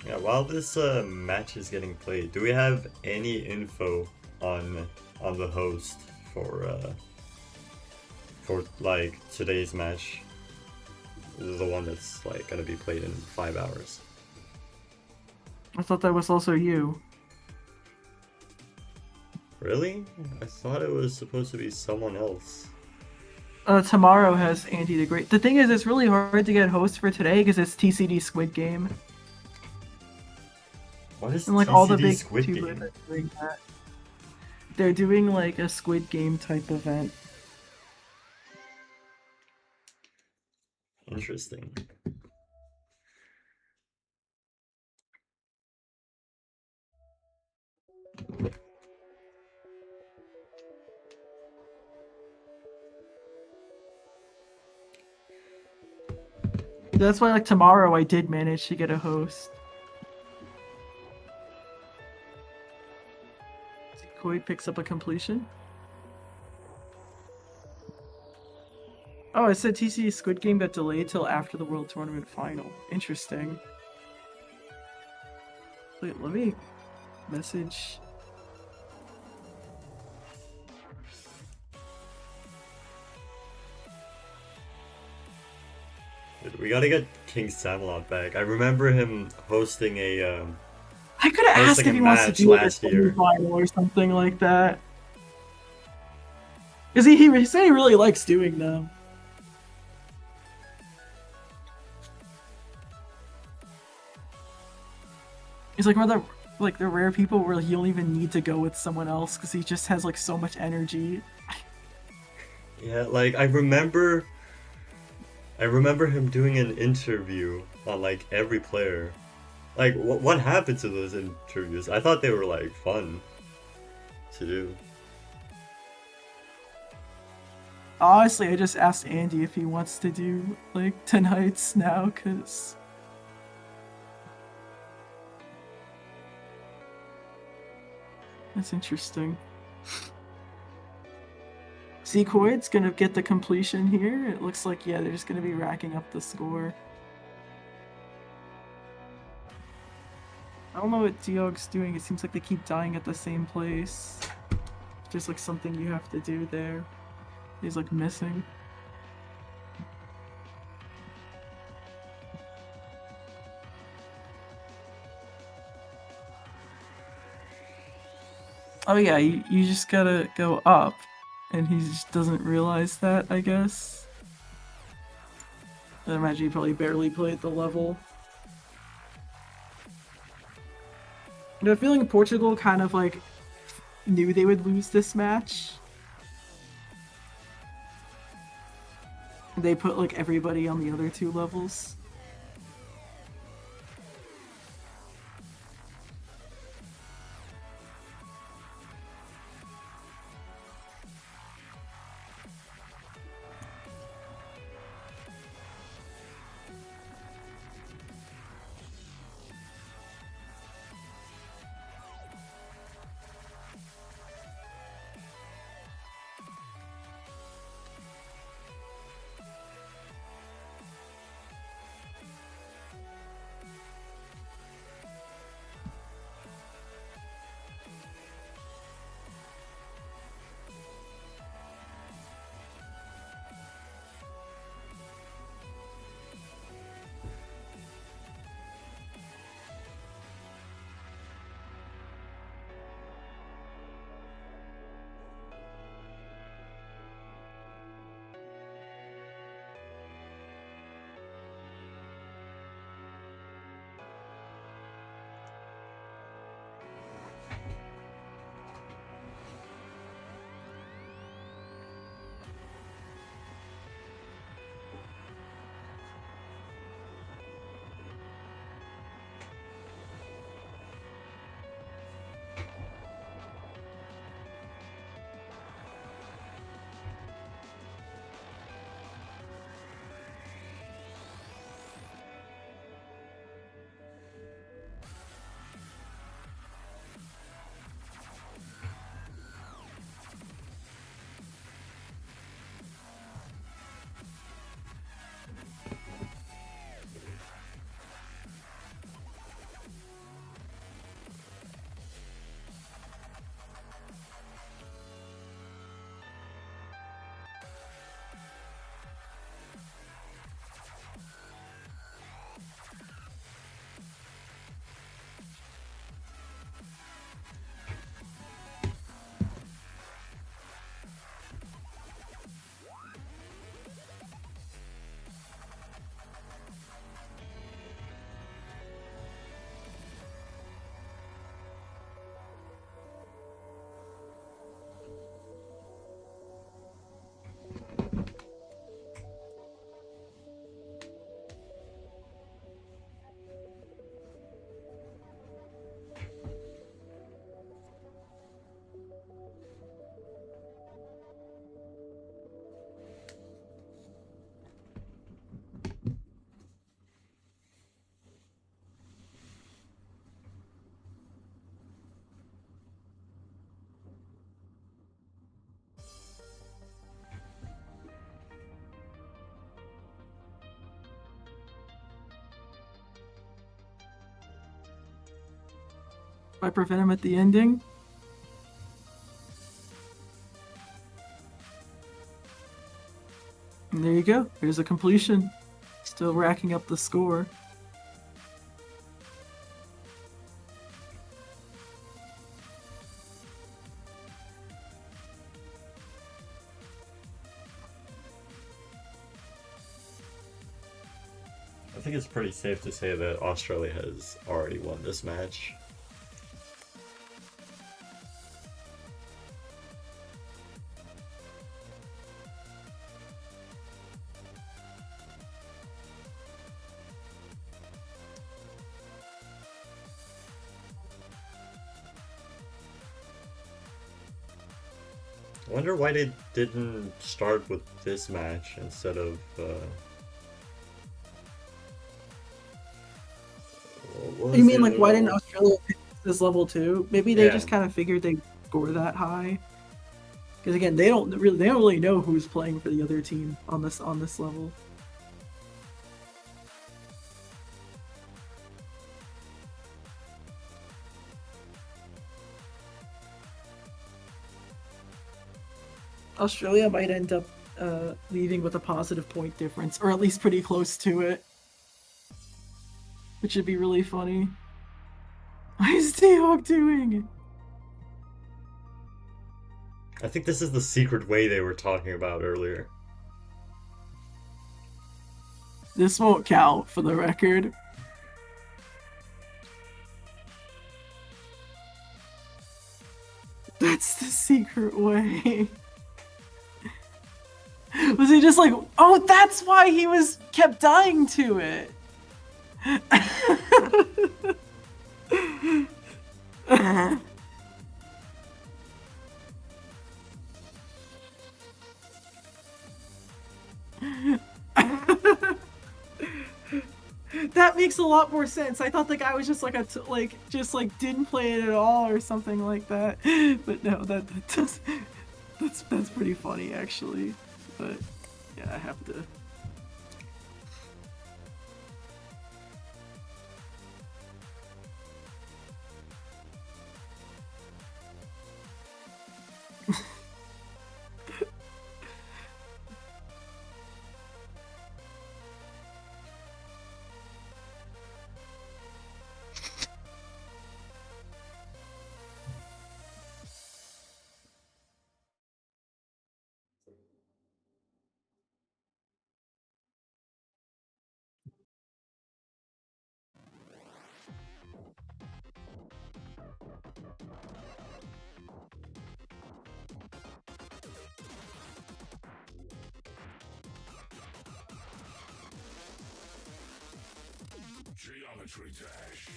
Yeah, while this match is getting played, do we have any info on the host for like today's match? The one that's like gonna be played in 5 hours. I thought that was also you. Really? I thought it was supposed to be someone else. Tomorrow has Andy the Great. The thing is, it's really hard to get hosts for today because it's TCD Squid Game. What is And like TCD all the big Squid YouTubers Game? are doing that. They're doing like a Squid Game type event. Interesting. That's why, like, tomorrow I did manage to get a host. Koi picks up a completion. Oh, it said TC's Squid Game got delayed till after the World Tournament final. Interesting. Wait, let me message. We gotta get King Samalot back. I remember him hosting a I could have asked hosting if a he wants to match do last a year. final or something like that. Because he said he really likes doing them. He's like one of the rare people where you don't even need to go with someone else because he just has like so much energy. Yeah, like I remember him doing an interview on like every player. Like what happened to those interviews? I thought they were like fun to do. Honestly, I just asked Andy if he wants to do like tonight's now because that's interesting. Sequoid's gonna get the completion here. It looks like, yeah, they're just gonna be racking up the score. I don't know what Diog's doing. It seems like they keep dying at the same place. There's like something you have to do there. He's like missing. Oh yeah, you just gotta go up. And he just doesn't realize that, I guess. I imagine he probably barely played the level. I have a feeling Portugal kind of like knew they would lose this match. They put like everybody on the other two levels. I prevent him at the ending. And there you go. Here's a completion. Still racking up the score. I think it's pretty safe to say that Australia has already won this match. I wonder why they didn't start with this match instead of You mean like why didn't Australia pick this level 2? Maybe they Yeah. just kind of figured they'd score that high. Because again, they don't really know who's playing for the other team on this level. Australia might end up leaving with a positive point difference, or at least pretty close to it. Which would be really funny. What is T-Hawk doing? I think this is the secret way they were talking about earlier. This won't count for the record. That's the secret way. Was he just like, oh, that's why he kept dying to it. That makes a lot more sense. I thought the guy was just like didn't play it at all or something like that. But no, that's pretty funny actually. But yeah, I have to. Geometry Dash.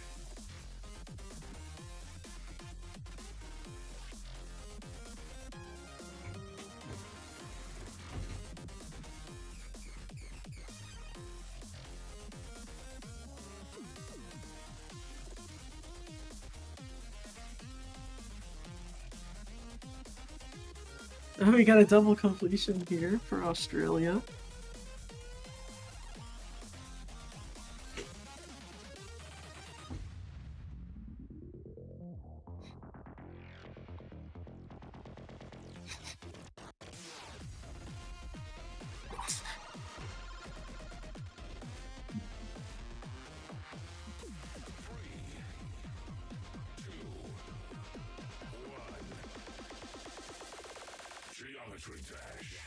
Oh, we got a double completion here for Australia. Geometry Dash.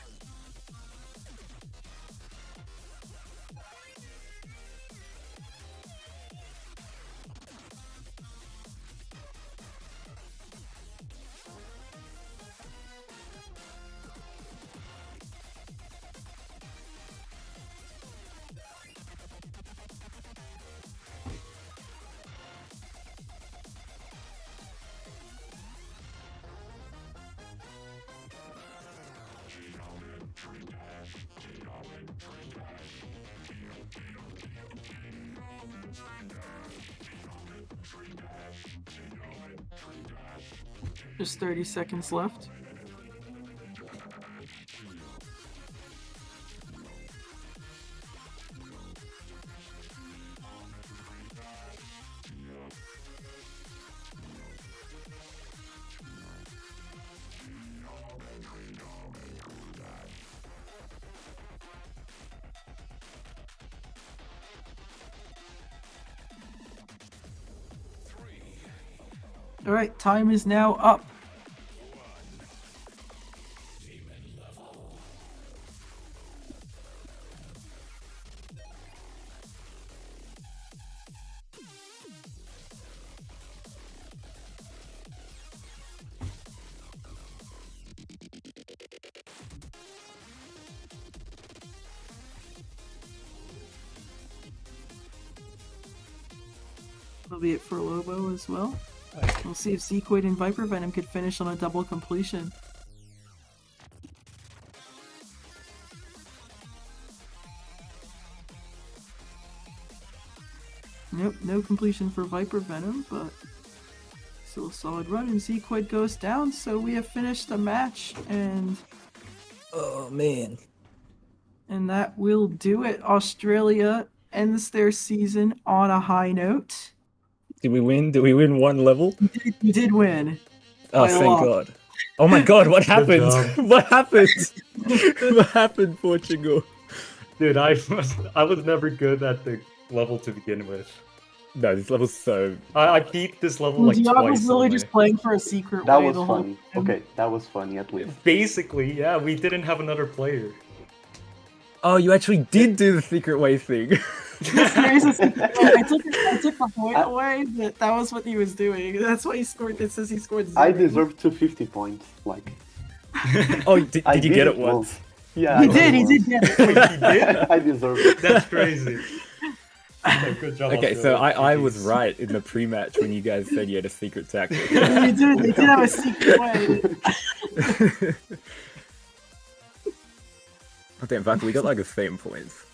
Just 30 seconds left. All right, time is now up. That'll be it for Lobo as well. We'll see if Sequoid and Viper Venom could finish on a double completion. Nope, no completion for Viper Venom, but still a solid run, and Sequoid goes down, so we have finished the match, and Oh man. that will do it. Australia ends their season on a high note. Did we win? Did we win one level? You did win. Oh, By a thank lot. God. Oh my God, what happened? job. What happened? What happened, Portugal? Dude, I was never good at the level to begin with. No, this level's so... I beat this level like Diog twice. was literally only. just playing for a secret That way was the whole funny. time. Okay, that was funny at least. Basically, yeah, we didn't have another player. Oh, you actually did do the secret way thing. I took the point away that was what he was doing. That's why he scored. It says he scored 0. I deserve 250 points. Like, Oh, did I you get it once? Yeah, He I did. He once. did get it. Wait, he did? I deserve it. That's crazy. Okay, good job. Okay, so Australia. I was right in the pre-match when you guys said you had a secret tactic. You did have a secret way. Oh, damn, Viper, we got like the same points.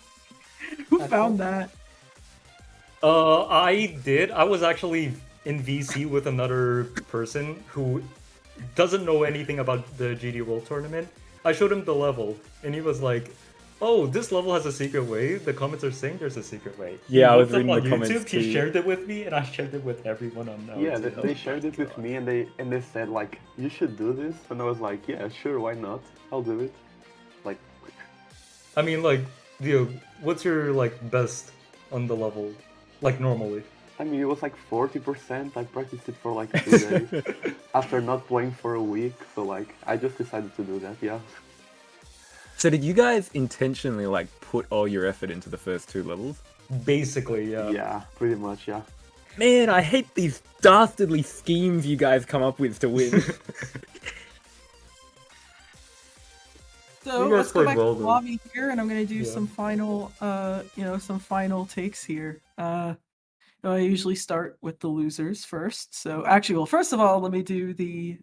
Who found that? I did. I was actually in VC with another person who doesn't know anything about the GD World Tournament. I showed him the level, and he was like, "Oh, this level has a secret way. The comments are saying there's a secret way." Yeah, I was looked up reading on the comments YouTube, He too. shared it with me, and I shared it with everyone on now. Yeah, they shared it with me and they said like, you should do this, and I was like, yeah, sure, why not? I'll do it. Like, I mean, like, what's your like best on the level, like normally? I mean, it was like 40%. I practiced it for like 2 days after not playing for a week. So like, I just decided to do that. Yeah. So did you guys intentionally like put all your effort into the first 2 levels? Basically, yeah. Yeah, pretty much. Yeah. Man, I hate these dastardly schemes you guys come up with to win. So You guys let's go played back well, to the though. lobby here, and I'm gonna do Yeah. some final, some final takes here. I usually start with the losers first. So actually, well, first of all, let me do the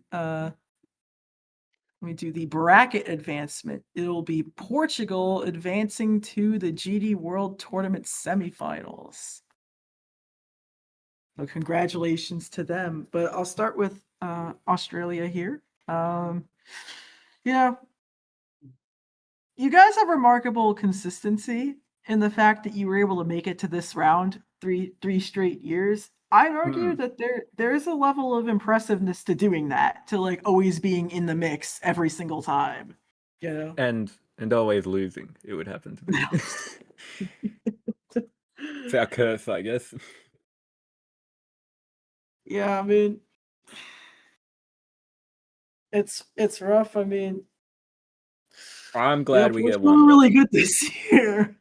bracket advancement. It'll be Portugal advancing to the GD World Tournament semifinals. So congratulations to them. But I'll start with Australia here. You guys have remarkable consistency in the fact that you were able to make it to this round three straight years. I'd argue that there's a level of impressiveness to doing that, to like always being in the mix every single time. You know? and always losing, it would happen to be. It's our curse, I guess. Yeah, I mean, it's rough. I mean, I'm glad we get Portugal one. were really good this year.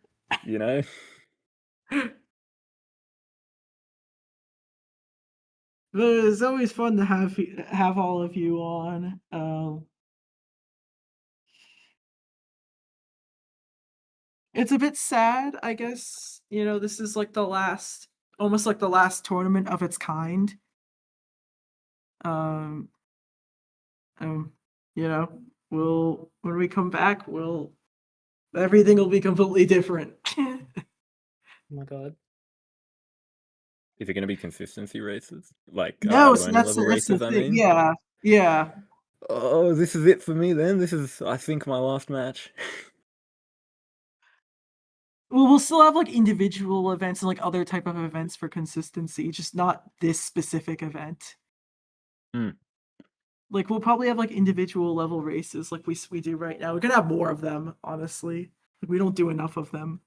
You know? But it's always fun to have all of you on. It's a bit sad, I guess. This is like almost like the last tournament of its kind. When we come back, everything will be completely different. Oh my God. Is it going to be consistency races? Like, No, so learning that's level the races, I thing. mean? Yeah. Oh, this is it for me then? This is, I think, my last match. Well, we'll still have like individual events and like other type of events for consistency, just not this specific event. Like we'll probably have like individual level races like we do right now. We're gonna have more of them, honestly. Like we don't do enough of them.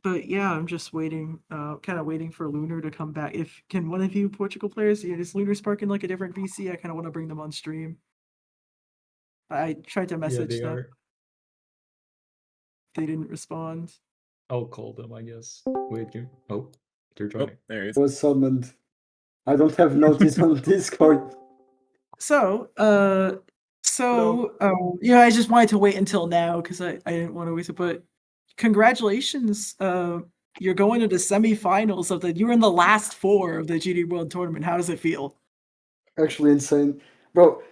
But yeah, I'm just waiting, kind of waiting for Lunar to come back. Can one of you Portugal players, is Lunar sparking like a different VC? I kind of want to bring them on stream. I tried to message they them. are. They didn't respond. I'll call them, I guess. Wait, they're Oh, joining. there he is. Was summoned. I don't have notice on Discord. So, I just wanted to wait until now because I didn't want to waste it. But congratulations, you're going to the semifinals of you were in the last 4 of the GD World Tournament. How does it feel? Actually insane. Bro,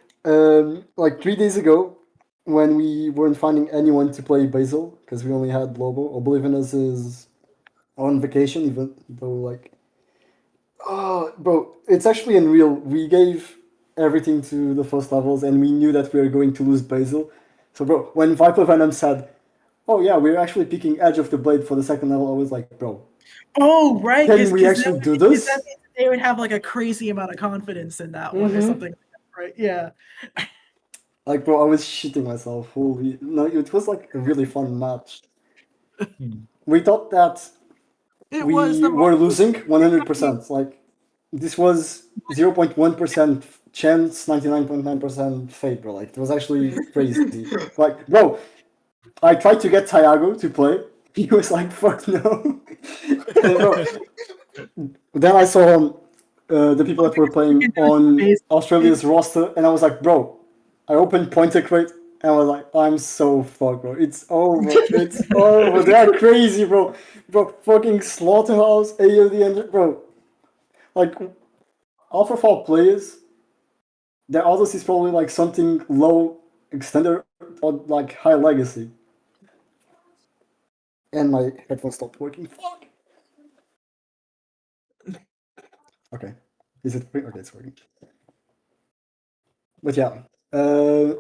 like 3 days ago, when we weren't finding anyone to play Basil, because we only had Lobo, Oblivionus is on vacation, even though, like... Oh, bro, it's actually unreal. We gave everything to the first levels, and we knew that we were going to lose Basil. So, bro, when Viper Venom said, "Oh yeah, we're actually picking Edge of the Blade for the second level," I was like, "Bro, oh right, can we actually do this?" That means they would have like a crazy amount of confidence in that one or something, right? Yeah. Like, bro, I was shitting myself. Holy no, it was like a really fun match. We thought that we were losing 100%. Like, this was 0.1% chance, 99.9% fate, bro. Like, it was actually crazy. Like, bro, I tried to get Tiago to play. He was like, "Fuck no." And, bro, then I saw the people that were playing on Australia's roster, and I was like, "Bro," I opened Pointer Crate, and I was like, "I'm so fucked, bro. It's over. It's over. They are crazy, bro. Bro, fucking Slaughterhouse, AOD, and bro, like, Alpha 4 players, their others is probably like something low extender or like high legacy." And my headphones stopped working. Fuck. Okay. Is it working? Okay, it's working. But yeah, it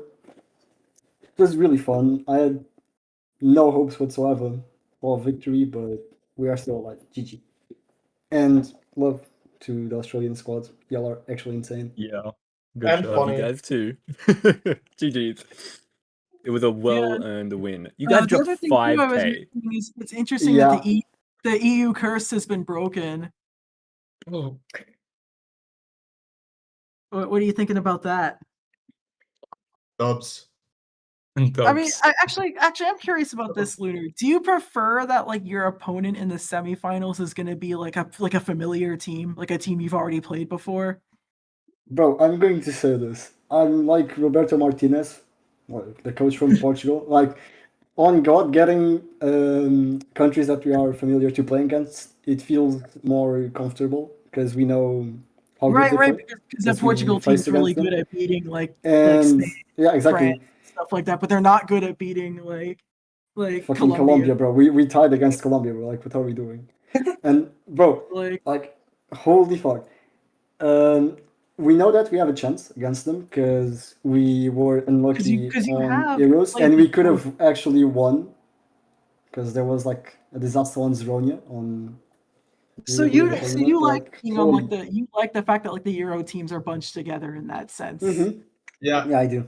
was really fun. I had no hopes whatsoever for victory, but we are still alive. GG. And love to the Australian squad. Y'all are actually insane. Yeah. Good And job. funny. You guys too. GG's. It was a well-earned win. You guys the dropped other thing too I was 5K. mentioning is it's interesting that the EU curse has been broken. Oh. What are you thinking about that? Dubs. I mean, actually, I'm curious about this, Lunar. Do you prefer that like your opponent in the semifinals is going to be like a familiar team, like a team you've already played before? Bro, I'm going to say this. I'm like Roberto Martinez, the coach from Portugal. Like, on God, getting countries that we are familiar to playing against, it feels more comfortable because we know how good they play. Because the Portugal team's really good at beating like Spain, yeah, exactly, France, stuff like that, but they're not good at beating like fucking Colombia, bro. We tied against Colombia, bro. Like, what are we doing? And bro, like holy fuck. We know that we have a chance against them because we were unlucky on Euros, and we could have actually won because there was like a disaster on Zronia on. So you like being on like you like the fact that like the Euro teams are bunched together in that sense. Yeah, I do.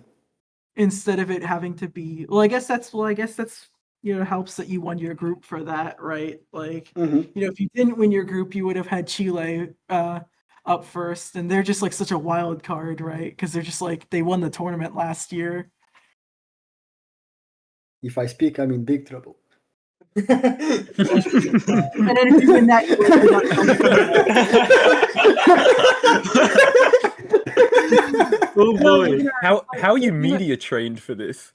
Instead of it having to be, I guess that's helps that you won your group for that, right? Like, if you didn't win your group, you would have had Chile up first, and they're just like such a wild card, right? Because they're just like they won the tournament last year. If I speak, I'm in big trouble. And then if you win that, oh boy, how are you media trained for this?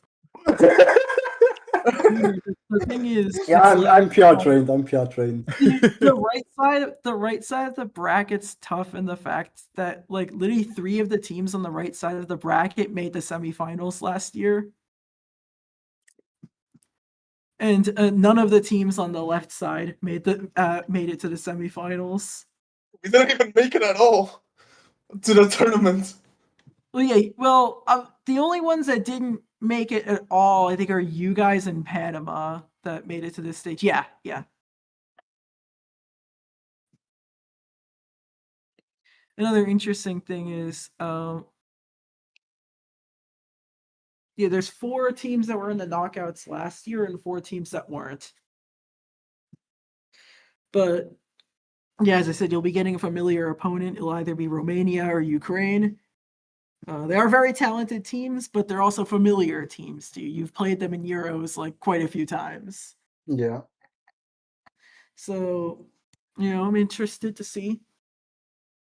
The thing is, yeah, I'm PR trained. I'm PR trained. The right side of the bracket's tough in the fact that like literally 3 of the teams on the right side of the bracket made the semifinals last year. And none of the teams on the left side made it to the semifinals. We didn't even make it at all to the tournament. Well, yeah. Well, the only ones that didn't make it at all, I think, are you guys in Panama that made it to this stage. Yeah. Another interesting thing is, there's 4 teams that were in the knockouts last year and 4 teams that weren't. But yeah, as I said, you'll be getting a familiar opponent. It'll either be Romania or Ukraine. They are very talented teams, but they're also familiar teams to you. You've played them in Euros like quite a few times. Yeah. So, I'm interested to see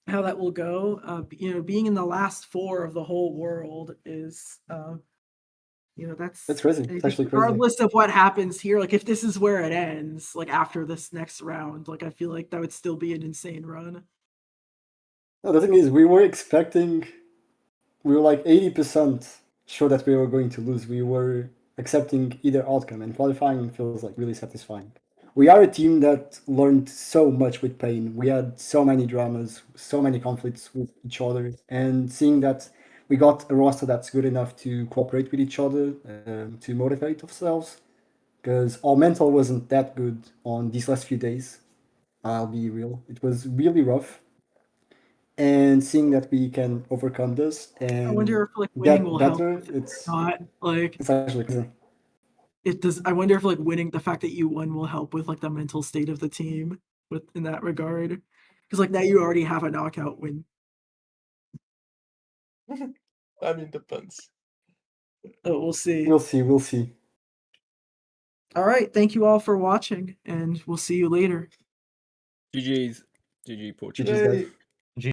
how that will go. Being in the last four of the whole world is, That's crazy. It's actually crazy. regardless of what happens here. Like, if this is where it ends, like after this next round, like I feel like that would still be an insane run. No, the thing is, we were like 80% sure that we were going to lose. We were accepting either outcome, and qualifying feels like really satisfying. We are a team that learned so much with pain. We had so many dramas, so many conflicts with each other, and seeing that we got a roster that's good enough to cooperate with each other, to motivate ourselves, because our mental wasn't that good on these last few days. I'll be real. It was really rough. And seeing that we can overcome this and I wonder if like winning get will better, help. it's Not like actually crazy. it does. I wonder if like winning, the fact that you won will help with like the mental state of the team with in that regard. Because like now you already have a knockout win. I mean, depends. Oh, we'll see. We'll see. We'll see. All right. Thank you all for watching, and we'll see you later. GG's. GG Portugal. GG's, guys.